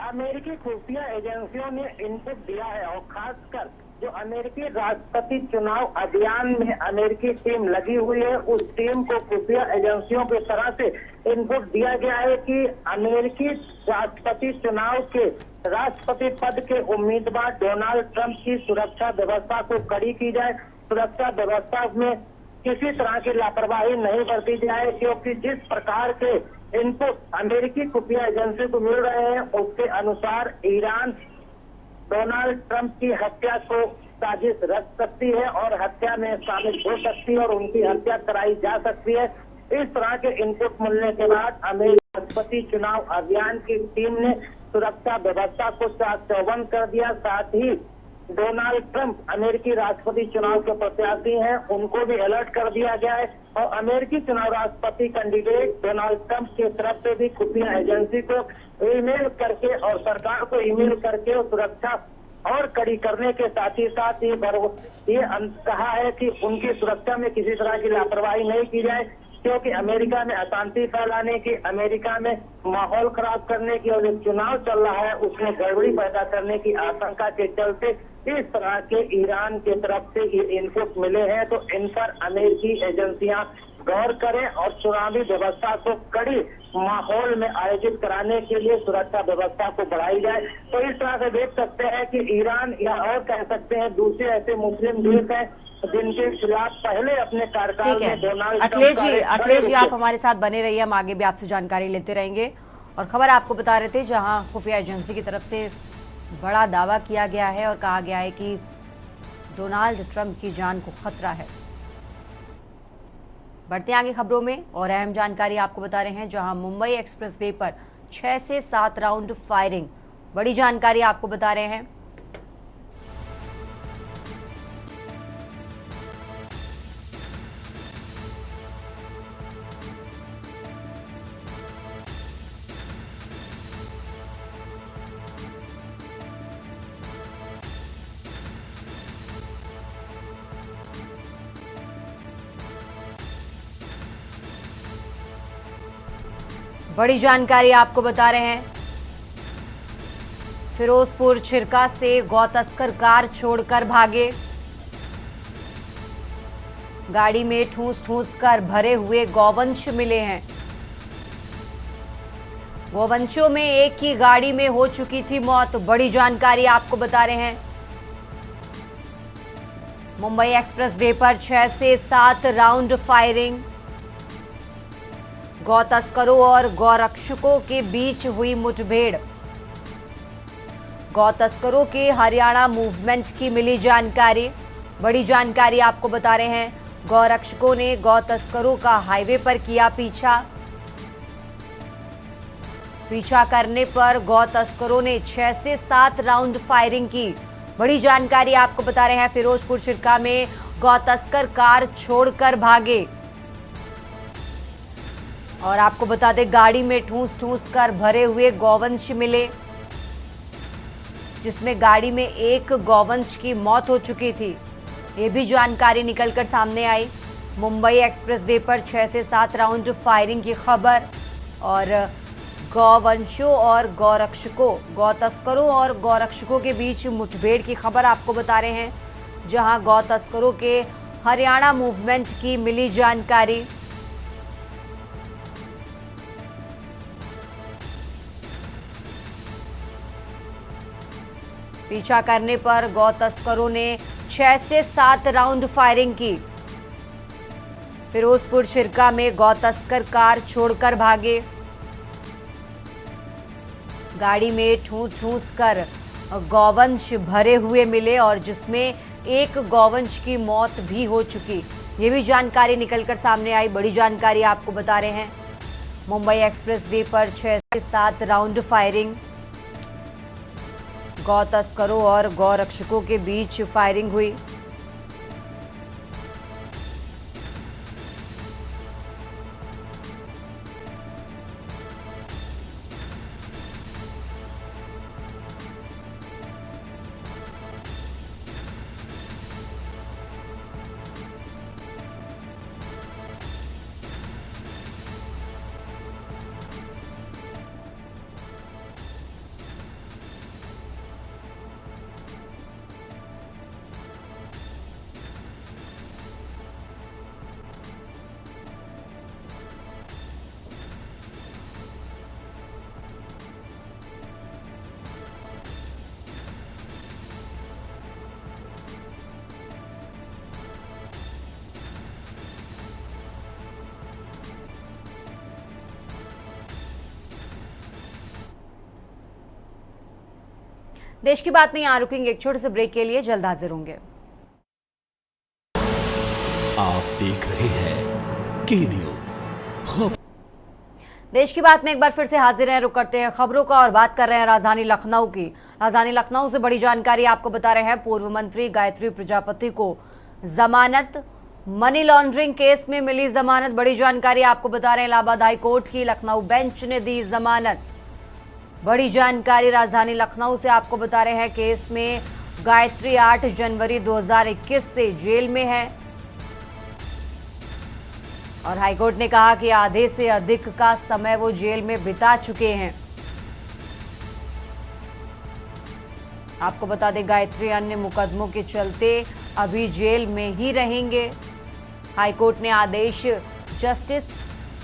अमेरिकी खुफिया एजेंसियों ने इनपुट दिया है और खासकर जो अमेरिकी राष्ट्रपति चुनाव अभियान में अमेरिकी टीम लगी हुई है, उस टीम को खुफिया एजेंसियों की तरह से इनपुट दिया गया है कि अमेरिकी राष्ट्रपति चुनाव के राष्ट्रपति पद के उम्मीदवार डोनाल्ड ट्रंप की सुरक्षा व्यवस्था को कड़ी की जाए, सुरक्षा व्यवस्था में किसी तरह की लापरवाही नहीं बरती जाए, क्योंकि जिस प्रकार के इनपुट अमेरिकी खुफिया एजेंसी को मिल रहे हैं उसके अनुसार ईरान डोनाल्ड ट्रंप की हत्या को साजिश रच सकती है और हत्या में शामिल हो सकती है और उनकी हत्या कराई जा सकती है। इस तरह के इनपुट मिलने के बाद अमेरिकी राष्ट्रपति चुनाव अभियान की टीम ने सुरक्षा व्यवस्था को चाक चौबंद कर दिया। साथ ही डोनाल्ड ट्रंप अमेरिकी राष्ट्रपति चुनाव के प्रत्याशी हैं, उनको भी अलर्ट कर दिया गया है और अमेरिकी चुनाव राष्ट्रपति कैंडिडेट डोनाल्ड ट्रंप की तरफ से भी खुफिया एजेंसी को ईमेल करके और सरकार को ईमेल करके सुरक्षा और कड़ी करने के साथ ही साथ ये कहा है कि उनकी सुरक्षा में किसी तरह की लापरवाही नहीं की जाए, क्योंकि अमेरिका में अशांति फैलाने की, अमेरिका में माहौल खराब करने की और जो चुनाव चल रहा है उसमें गड़बड़ी पैदा करने की आशंका के चलते इस तरह के ईरान की तरफ से ये इनपुट मिले हैं। तो इन पर अमेरिकी एजेंसियां गौर करें और चुनावी व्यवस्था को कड़ी माहौल में आयोजित कराने के लिए सुरक्षा व्यवस्था को बढ़ाई जाए। तो इस तरह से देख सकते हैं कि ईरान या और कह सकते हैं दूसरे ऐसे मुस्लिम देश हैं जिनके खिलाफ पहले अपने कार्यकाल में डोनाल्ड अखिलेश जी आप हमारे साथ बने रहिए, हम आगे भी आपसे जानकारी लेते रहेंगे। और खबर आपको बता रहे थे जहां खुफिया एजेंसी की तरफ से बड़ा दावा किया गया है और कहा गया है कि डोनाल्ड ट्रंप की जान को खतरा है। बढ़ते आगे खबरों में और अहम जानकारी आपको बता रहे हैं जहां मुंबई एक्सप्रेसवे पर 6 से 7 राउंड फायरिंग, बड़ी जानकारी आपको बता रहे हैं। बड़ी जानकारी आपको बता रहे हैं, फिरोजपुर छिरका से गौ तस्कर कार छोड़कर भागे, गाड़ी में ठूस ठूस कर भरे हुए गौवंश मिले हैं। गौवंशों में एक की गाड़ी में हो चुकी थी मौत, बड़ी जानकारी आपको बता रहे हैं। मुंबई एक्सप्रेसवे पर 6 से 7 राउंड फायरिंग, गौ तस्करों और गौरक्षकों के बीच हुई मुठभेड़। गौ तस्करों के हरियाणा मूवमेंट की मिली जानकारी, बड़ी जानकारी आपको बता रहे हैं। गौरक्षकों ने गौ तस्करों का हाईवे पर किया पीछा करने पर गौ तस्करों ने 6 से 7 राउंड फायरिंग की। बड़ी जानकारी आपको बता रहे हैं, फिरोजपुर छिरका में गौ तस्कर कार छोड़कर भागे और आपको बता दें गाड़ी में ठूस ठूस कर भरे हुए गौवंश मिले, जिसमें गाड़ी में एक गौवंश की मौत हो चुकी थी। ये भी जानकारी निकलकर सामने आई। मुंबई एक्सप्रेसवे पर 6 से 7 राउंड फायरिंग की खबर और गौवंशों और गौरक्षकों, गौ तस्करों और गौरक्षकों के बीच मुठभेड़ की खबर आपको बता रहे हैं, जहां गौ तस्करों के हरियाणा मूवमेंट की मिली जानकारी। पीछा करने पर गौ तस्करों ने 6 से 7 राउंड फायरिंग की। फिरोजपुर छिरका में गौ तस्कर कार छोड़कर भागे, गाड़ी में ठूस ठूस कर गौवंश भरे हुए मिले और जिसमें एक गौवंश की मौत भी हो चुकी। ये भी जानकारी निकलकर सामने आई, बड़ी जानकारी आपको बता रहे हैं। मुंबई एक्सप्रेसवे पर 6 से 7 राउंड फायरिंग, गौ तस्करों और गौरक्षकों के बीच फायरिंग हुई। देश की बात में यहाँ रुकेंगे एक छोटे से ब्रेक के लिए, जल्द हाजिर होंगे। आप देख रहे हैं के न्यूज। देश की बात में एक बार फिर से हाजिर हैं, रुक करते हैं खबरों का और बात कर रहे हैं राजधानी लखनऊ की। राजधानी लखनऊ से बड़ी जानकारी आपको बता रहे हैं। पूर्व मंत्री गायत्री प्रजापति को जमानत, मनी लॉन्ड्रिंग केस में मिली जमानत। बड़ी जानकारी आपको बता रहे हैं इलाहाबाद हाई कोर्ट की लखनऊ बेंच ने दी जमानत। बड़ी जानकारी राजधानी लखनऊ से आपको बता रहे हैं। केस में गायत्री 8 जनवरी 2021 से जेल में है और हाईकोर्ट ने कहा कि आधे से अधिक का समय वो जेल में बिता चुके हैं। आपको बता दें गायत्री अन्य मुकदमों के चलते अभी जेल में ही रहेंगे। हाईकोर्ट ने आदेश जस्टिस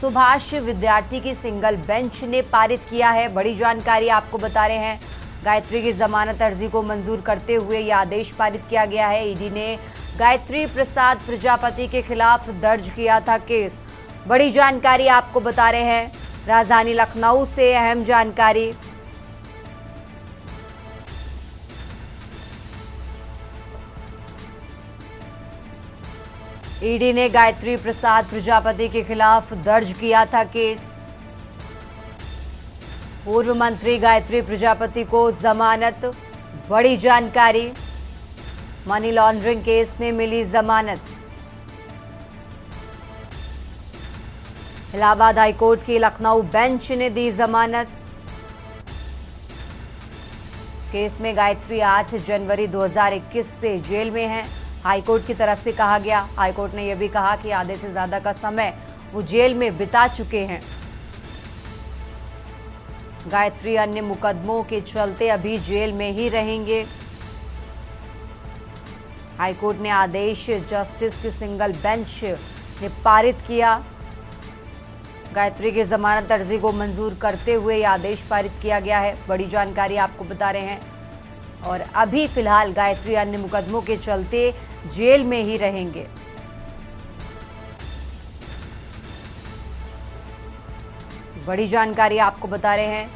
सुभाष विद्यार्थी की सिंगल बेंच ने पारित किया है। बड़ी जानकारी आपको बता रहे हैं। गायत्री की जमानत अर्जी को मंजूर करते हुए यह आदेश पारित किया गया है। ईडी ने गायत्री प्रसाद प्रजापति के खिलाफ दर्ज किया था केस। बड़ी जानकारी आपको बता रहे हैं राजधानी लखनऊ से। अहम जानकारी ईडी ने गायत्री प्रसाद प्रजापति के खिलाफ दर्ज किया था केस। पूर्व मंत्री गायत्री प्रजापति को जमानत। बड़ी जानकारी, मनी लॉन्ड्रिंग केस में मिली जमानत। इलाहाबाद हाईकोर्ट की लखनऊ बेंच ने दी जमानत। केस में गायत्री 8 जनवरी 2021 से जेल में है। हाईकोर्ट की तरफ से कहा गया। हाईकोर्ट ने यह भी कहा कि आधे से ज्यादा का समय वो जेल में बिता चुके हैं। गायत्री अन्य मुकदमों के चलते अभी जेल में ही रहेंगे। हाईकोर्ट ने आदेश जस्टिस की सिंगल बेंच ने पारित किया। गायत्री की जमानत अर्जी को मंजूर करते हुए यह आदेश पारित किया गया है। बड़ी जानकारी आपको बता रहे हैं। और अभी फिलहाल गायत्री अन्य मुकदमों के चलते जेल में ही रहेंगे। बड़ी जानकारी आपको बता रहे हैं।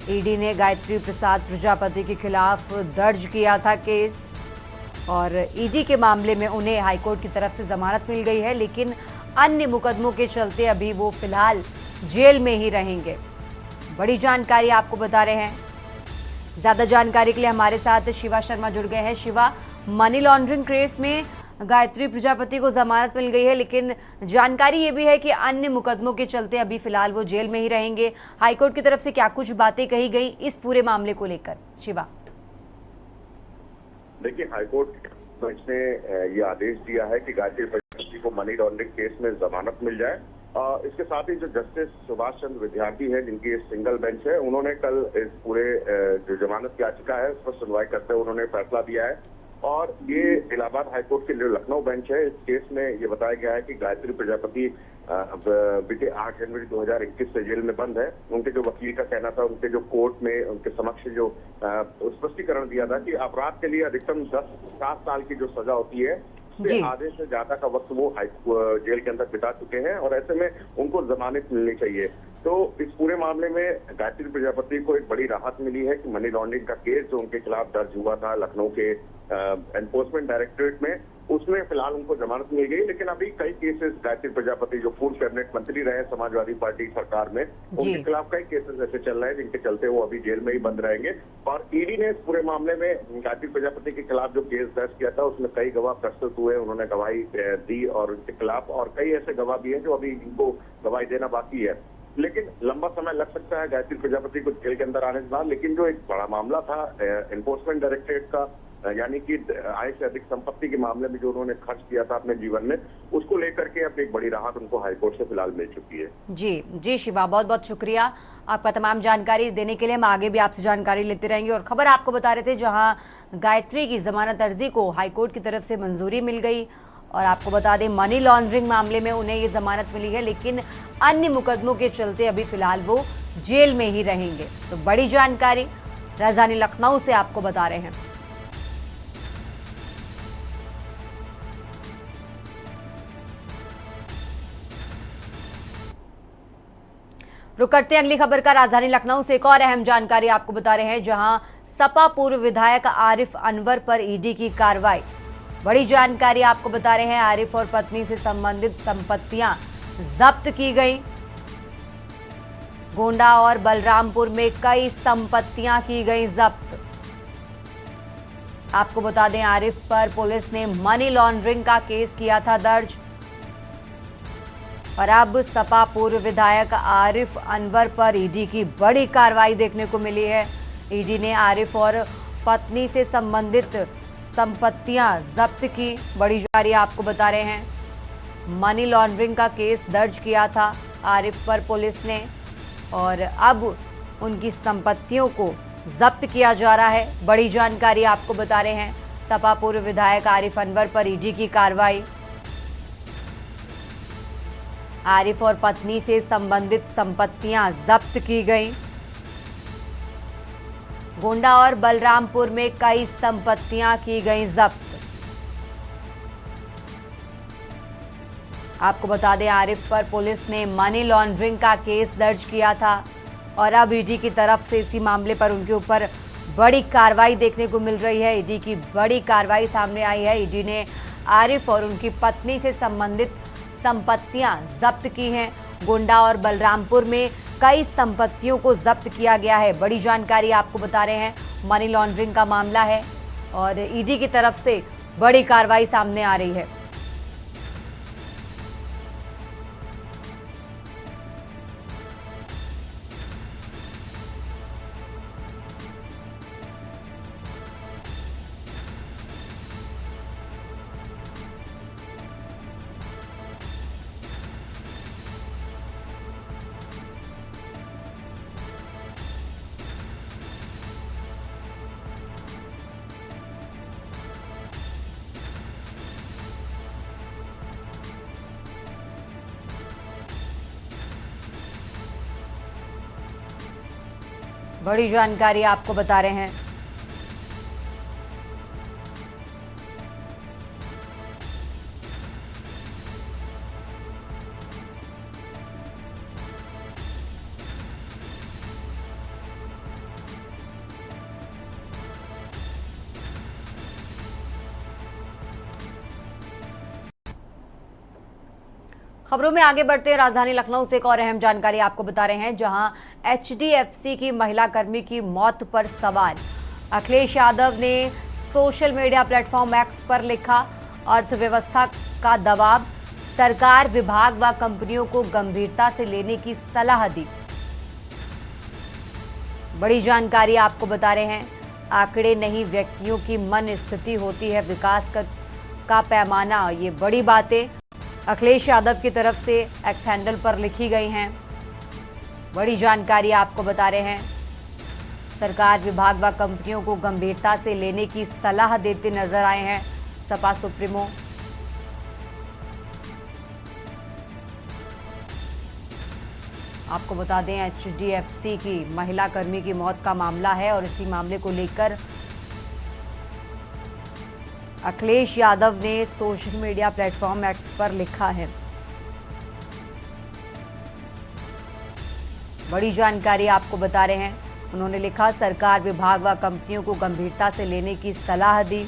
ईडी ने गायत्री प्रसाद प्रजापति के खिलाफ दर्ज किया था केस और ईडी के मामले में उन्हें हाईकोर्ट की तरफ से जमानत मिल गई है, लेकिन अन्य मुकदमों के चलते अभी वो फिलहाल जेल में ही रहेंगे। बड़ी जानकारी आपको बता रहे हैं। ज्यादा जानकारी के लिए हमारे साथ शिवा शर्मा जुड़ गए हैं। शिवा, मनी लॉन्ड्रिंग केस में गायत्री प्रजापति को जमानत मिल गई है, लेकिन जानकारी ये भी है कि अन्य मुकदमों के चलते अभी फिलहाल वो जेल में ही रहेंगे। हाईकोर्ट की तरफ से क्या कुछ बातें कही गई इस पूरे मामले को लेकर? शिवा, देखिए, हाईकोर्ट ने ये आदेश दिया है कि गायत्री प्रजापति को मनी लॉन्ड्रिंग केस में जमानत मिल जाए। इसके साथ ही जो जस्टिस सुभाष चंद्र विद्यार्थी है, जिनकी सिंगल बेंच है, उन्होंने कल इस पूरे जो जमानत याचिका है उस पर सुनवाई करते हुए उन्होंने फैसला दिया है। और ये इलाहाबाद हाईकोर्ट की जो लखनऊ बेंच है, इस केस में ये बताया गया है कि गायत्री प्रजापति बीते 8 जनवरी 2021 से जेल में बंद है। उनके जो वकील का कहना था, उनके जो कोर्ट में उनके समक्ष जो स्पष्टीकरण दिया था कि अपराध के लिए अधिकतम 7 साल की जो सजा होती है, आधे से ज्यादा का वक्त वो जेल के अंदर बिता चुके हैं और ऐसे में उनको जमानत मिलनी चाहिए। तो इस पूरे मामले में गायत्री प्रजापति को एक बड़ी राहत मिली है कि मनी लॉन्ड्रिंग का केस जो उनके खिलाफ दर्ज हुआ था लखनऊ के एनफोर्समेंट डायरेक्टरेट में, उसमें फिलहाल उनको जमानत मिल गई। लेकिन अभी कई केसेस गायत्री प्रजापति जो पूर्व कैबिनेट मंत्री रहे समाजवादी पार्टी सरकार में, उनके खिलाफ कई केसेस ऐसे चल रहे हैं जिनके चलते वो अभी जेल में ही बंद रहेंगे। और ईडी ने इस पूरे मामले में गायत्री प्रजापति के खिलाफ जो केस दर्ज किया था उसमें कई गवाह प्रस्तुत हुए, उन्होंने गवाही दी और उनके खिलाफ और कई ऐसे गवाह भी हैं जो अभी इनको गवाही देना बाकी है। लेकिन लंबा समय लग सकता है गायत्री प्रजापति को जेल के अंदर आने के बाद। लेकिन जो एक बड़ा मामला था एनफोर्समेंट डायरेक्टरेट का, यानी कि आय से अधिक संपत्ति के मामले में जो उन्होंने खर्च किया था अपने जीवन में, उसको लेकर के अब एक बड़ी राहत उनको हाईकोर्ट से फिलहाल मिल चुकी है। जी शिवा, बहुत बहुत शुक्रिया आपका तमाम जानकारी देने के लिए। हम आगे भी आपसे जानकारी लेते रहेंगे। और खबर आपको बता रहे थे, जहां गायत्री की जमानत अर्जी को हाईकोर्ट की तरफ से मंजूरी मिल गई और आपको बता दें मनी लॉन्ड्रिंग मामले में उन्हें ये जमानत मिली है, लेकिन अन्य मुकदमों के चलते अभी फिलहाल वो जेल में ही रहेंगे। तो बड़ी जानकारी राजधानी लखनऊ से आपको बता रहे हैं। रुक करते हैं अगली खबर का। राजधानी लखनऊ से एक और अहम जानकारी आपको बता रहे हैं, जहां सपा पूर्व विधायक आरिफ अनवर पर ईडी की कार्रवाई। बड़ी जानकारी आपको बता रहे हैं, आरिफ और पत्नी से संबंधित संपत्तियां जब्त की गई। गोंडा और बलरामपुर में कई संपत्तियां की गई जब्त। आपको बता दें, आरिफ पर पुलिस ने मनी लॉन्ड्रिंग का केस किया था दर्ज, और अब सपा पूर्व विधायक आरिफ अनवर पर ईडी की बड़ी कार्रवाई देखने को मिली है। ईडी ने आरिफ और पत्नी से संबंधित संपत्तियां जब्त की। बड़ी जानकारी आपको बता रहे हैं, मनी लॉन्ड्रिंग का केस दर्ज किया था आरिफ पर पुलिस ने, और अब उनकी संपत्तियों को जब्त किया जा रहा है। बड़ी जानकारी आपको बता रहे हैं, सपा पूर्व विधायक आरिफ अनवर पर ईडी की कार्रवाई। आरिफ और पत्नी से संबंधित संपत्तियां जब्त की गई। गोंडा और बलरामपुर में कई संपत्तियां की गई जब्त। आपको बता दें, आरिफ पर पुलिस ने मनी लॉन्ड्रिंग का केस दर्ज किया था, और अब ईडी की तरफ से इसी मामले पर उनके ऊपर बड़ी कार्रवाई देखने को मिल रही है। ईडी की बड़ी कार्रवाई सामने आई है। ईडी ने आरिफ और उनकी पत्नी से संबंधित संपत्तियां जब्त की हैं। गोंडा और बलरामपुर में कई संपत्तियों को जब्त किया गया है। बड़ी जानकारी आपको बता रहे हैं, मनी लॉन्ड्रिंग का मामला है, और ईडी की तरफ से बड़ी कार्रवाई सामने आ रही है। बड़ी जानकारी आपको बता रहे हैं, खबरों में आगे बढ़ते हैं। राजधानी लखनऊ से एक और अहम जानकारी आपको बता रहे हैं, जहां एचडीएफसी की महिला कर्मी की मौत पर सवाल। अखिलेश यादव ने सोशल मीडिया प्लेटफॉर्म एक्स पर लिखा, अर्थव्यवस्था का दबाव, सरकार विभाग व कंपनियों को गंभीरता से लेने की सलाह दी। बड़ी जानकारी आपको बता रहे हैं, आंकड़े नहीं व्यक्तियों की मन स्थिति होती है विकास का पैमाना। ये बड़ी बातें अखिलेश यादव की तरफ से एक्स हैंडल पर लिखी गई हैं। बड़ी जानकारी आपको बता रहे हैं, सरकार विभाग व कंपनियों को गंभीरता से लेने की सलाह देते नजर आए हैं सपा सुप्रीमो। आपको बता दें, एचडीएफसी की महिला कर्मी की मौत का मामला है, और इसी मामले को लेकर अखिलेश यादव ने सोशल मीडिया प्लेटफॉर्म एक्स पर लिखा है। बड़ी जानकारी आपको बता रहे हैं, उन्होंने लिखा, सरकार विभाग व कंपनियों को गंभीरता से लेने की सलाह दी।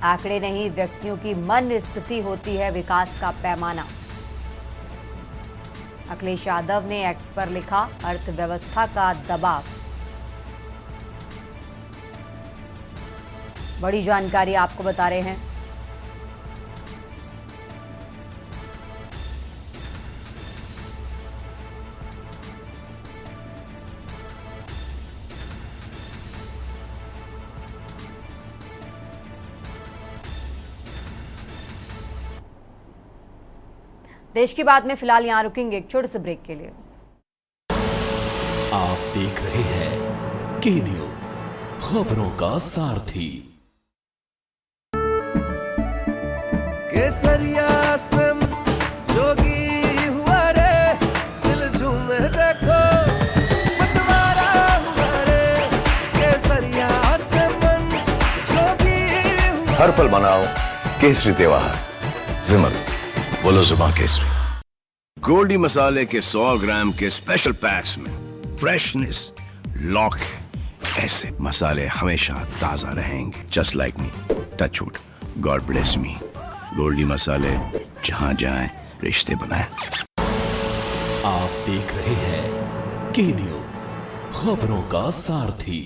आंकड़े नहीं व्यक्तियों की मन स्थिति होती है विकास का पैमाना। अखिलेश यादव ने एक्स पर लिखा, अर्थव्यवस्था का दबाव। बड़ी जानकारी आपको बता रहे हैं, देश की बात में फिलहाल यहां रुकेंगे एक छोटे से ब्रेक के लिए। आप देख रहे हैं के न्यूज, खबरों का सारथी। केसरिया सम जोगी हुआ रे, दिल झूमे देखो मतवारा हुआ रे। केसरिया समन जोगी हुआ। हर पल मनाओ केसरी त्योहार। विमल, बोलो जुबान केसरी। गोल्डी मसाले के 100 ग्राम के स्पेशल पैक्स में फ्रेशनेस लॉक है। ऐसे मसाले हमेशा ताजा रहेंगे, just like me. Touch wood, God bless me. Goldiee Masale, जहां जाएं रिश्ते बनाए। आप देख रहे हैं के न्यूज, खबरों का सारथी।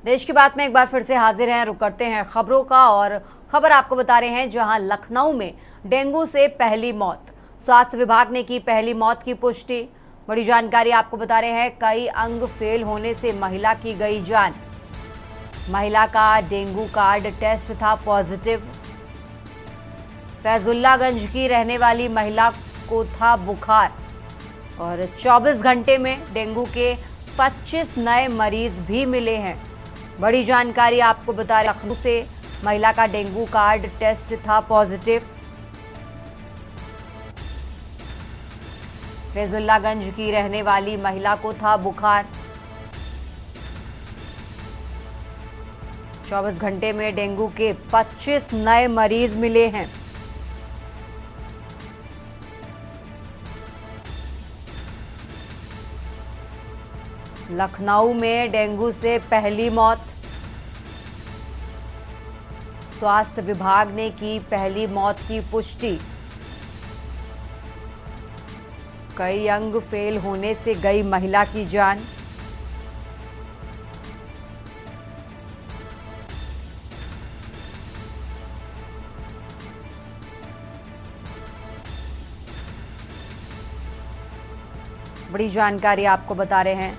देश की बात में एक बार फिर से हाजिर हैं। रुक करते हैं खबरों का और खबर आपको बता रहे हैं जहां लखनऊ में डेंगू से पहली मौत। स्वास्थ्य विभाग ने की पहली मौत की पुष्टि। बड़ी जानकारी आपको बता रहे हैं, कई अंग फेल होने से महिला की गई जान। महिला का डेंगू कार्ड टेस्ट था पॉजिटिव। फैजुल्लागंज की रहने वाली महिला को था बुखार और 24 घंटे में डेंगू के 25 नए मरीज भी मिले हैं। बड़ी जानकारी आपको बता रहे, लखनऊ से महिला का डेंगू कार्ड टेस्ट था पॉजिटिव। फैजुल्लागंज की रहने वाली महिला को था बुखार। 24 घंटे में डेंगू के 25 नए मरीज मिले हैं। लखनऊ में डेंगू से पहली मौत। स्वास्थ्य विभाग ने की पहली मौत की पुष्टि। कई अंग फेल होने से गई महिला की जान। बड़ी जानकारी आपको बता रहे हैं।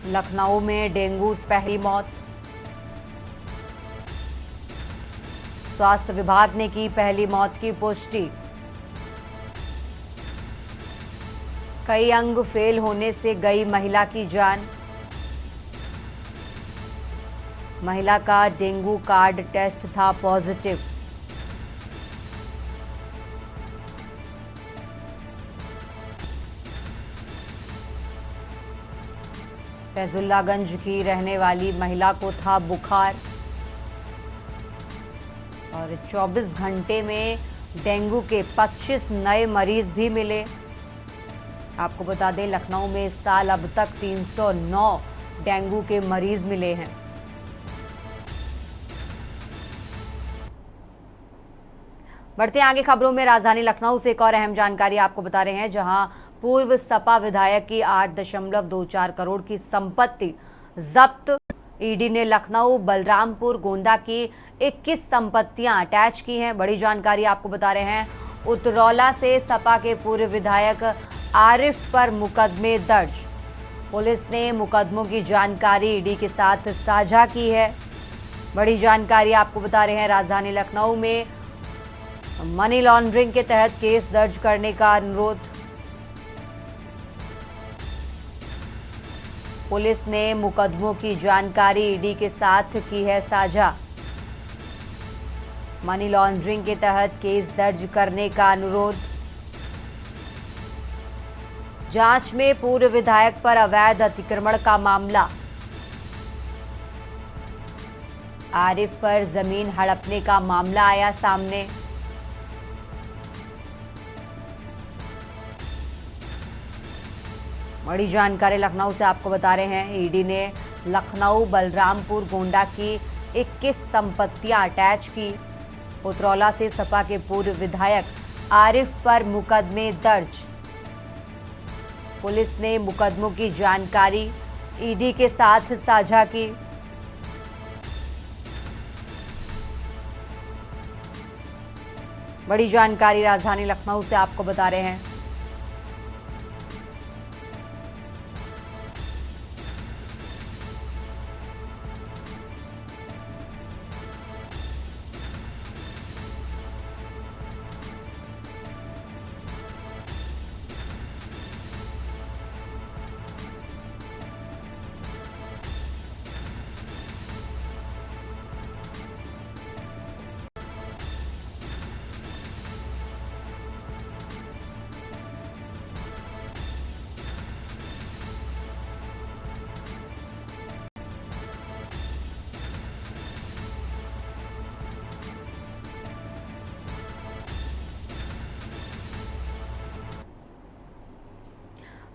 लखनऊ में डेंगू से पहली मौत। स्वास्थ्य विभाग ने की पहली मौत की पुष्टि। कई अंग फेल होने से गई महिला की जान। महिला का डेंगू कार्ड टेस्ट था पॉजिटिव। फैजुल्लागंज की रहने वाली महिला को था बुखार और 24 घंटे में डेंगू के 25 नए मरीज भी मिले। आपको बता दें, लखनऊ में इस साल अब तक 309 डेंगू के मरीज मिले हैं। बढ़ते आगे खबरों में, राजधानी लखनऊ से एक और अहम जानकारी आपको बता रहे हैं, जहां पूर्व सपा विधायक की 8.24 करोड़ की संपत्ति जब्त। ईडी ने लखनऊ, बलरामपुर, गोंडा की 21 संपत्तियां अटैच की हैं। बड़ी जानकारी आपको बता रहे हैं, उतरौला से सपा के पूर्व विधायक आरिफ पर मुकदमे दर्ज। पुलिस ने मुकदमों की जानकारी ईडी के साथ साझा की है। बड़ी जानकारी आपको बता रहे हैं, राजधानी लखनऊ में मनी लॉन्ड्रिंग के तहत केस दर्ज करने का अनुरोध। पुलिस ने मुकदमों की जानकारी ईडी के साथ की है साझा। मनी लॉन्ड्रिंग के तहत केस दर्ज करने का अनुरोध। जांच में पूर्व विधायक पर अवैध अतिक्रमण का मामला। आरिफ पर जमीन हड़पने का मामला आया सामने। बड़ी जानकारी लखनऊ से आपको बता रहे हैं, ईडी ने लखनऊ, बलरामपुर, गोंडा की 21 संपत्तियां अटैच की। उतरौला से सपा के पूर्व विधायक आरिफ पर मुकदमे दर्ज। पुलिस ने मुकदमों की जानकारी ईडी के साथ साझा की। बड़ी जानकारी राजधानी लखनऊ से आपको बता रहे हैं।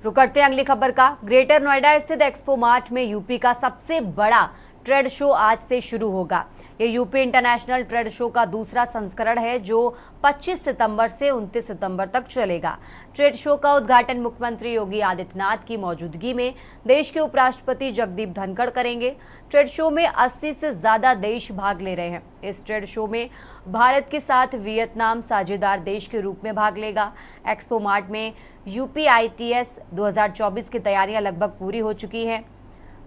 रुक करते हैं अगली खबर का। ग्रेटर नोएडा स्थित एक्सपो मार्ट में यूपी का सबसे बड़ा ट्रेड शो आज से शुरू होगा। ये यूपी इंटरनेशनल ट्रेड शो का दूसरा संस्करण है जो 25 सितंबर से 29 सितंबर तक चलेगा। ट्रेड शो का उद्घाटन मुख्यमंत्री योगी आदित्यनाथ की मौजूदगी में देश के उपराष्ट्रपति जगदीप धनखड़ करेंगे। ट्रेड शो में 80 से ज्यादा देश भाग ले रहे हैं। इस ट्रेड शो में भारत के साथ वियतनाम साझेदार देश के रूप में भाग लेगा। एक्सपो मार्ट में UPITS 2024 की तैयारियां लगभग पूरी हो चुकी हैं।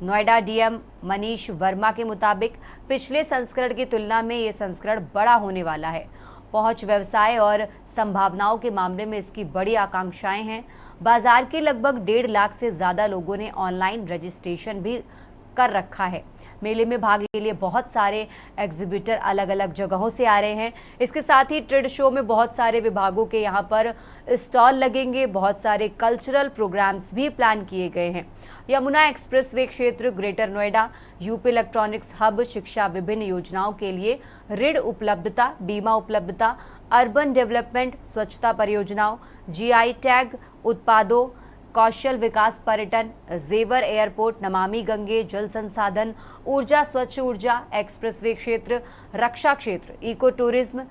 नोएडा डीएम मनीष वर्मा के मुताबिक पिछले संस्करण की तुलना में ये संस्करण बड़ा होने वाला है। पहुंच, व्यवसाय और संभावनाओं के मामले में इसकी बड़ी आकांक्षाएं हैं। बाजार के लगभग 1.5 लाख से ज्यादा लोगों ने ऑनलाइन रजिस्ट्रेशन भी कर रखा है। मेले में भाग लेने के लिए बहुत सारे एग्जीबिटर अलग अलग जगहों से आ रहे हैं। इसके साथ ही ट्रेड शो में बहुत सारे विभागों के यहाँ पर स्टॉल लगेंगे। बहुत सारे कल्चरल प्रोग्राम्स भी प्लान किए गए हैं। यमुना एक्सप्रेसवे क्षेत्र, greater Noida, UP electronics hub, शिक्षा, विभिन्न योजनाओं के लिए ऋण उपलब्धता, बीमा उपलब्धता, अर्बन डेवलपमेंट, स्वच्छता परियोजनाओं, GI टैग उत्पादों, कौशल विकास, पर्यटन, जेवर एयरपोर्ट, नमामि गंगे, जल संसाधन, ऊर्जा, स्वच्छ ऊर्जा, एक्सप्रेसवे क्षेत्र, रक्षा क्षेत्र, इको टूरिज्म,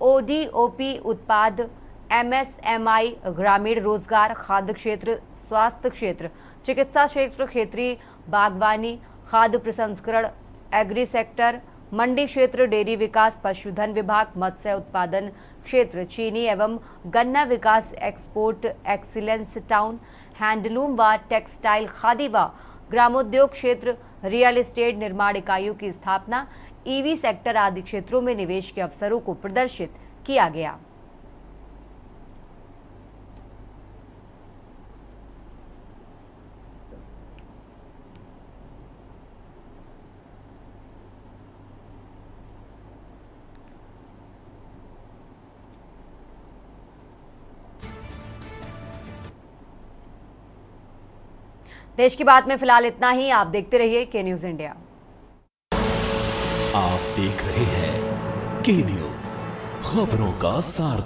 ODOP उत्पाद, MSMI, ग्रामीण रोजगार, खाद्य क्षेत्र, स्वास्थ्य क्षेत्र, चिकित्सा क्षेत्र, क्षेत्रीय बागवानी, खाद्य प्रसंस्करण, एग्री सेक्टर, मंडी क्षेत्र, डेयरी विकास, पशुधन विभाग, मत्स्य उत्पादन क्षेत्र, चीनी एवं गन्ना विकास, एक्सपोर्ट एक्सीलेंस टाउन, हैंडलूम व टेक्सटाइल, खादी व ग्रामोद्योग क्षेत्र, रियल एस्टेट, निर्माण इकाइयों की स्थापना, EV सेक्टर आदि क्षेत्रों में निवेश के अवसरों को प्रदर्शित किया गया। देश की बात में फिलहाल इतना ही। आप देखते रहिए के न्यूज इंडिया। आप देख रहे हैं के न्यूज, खबरों का सार।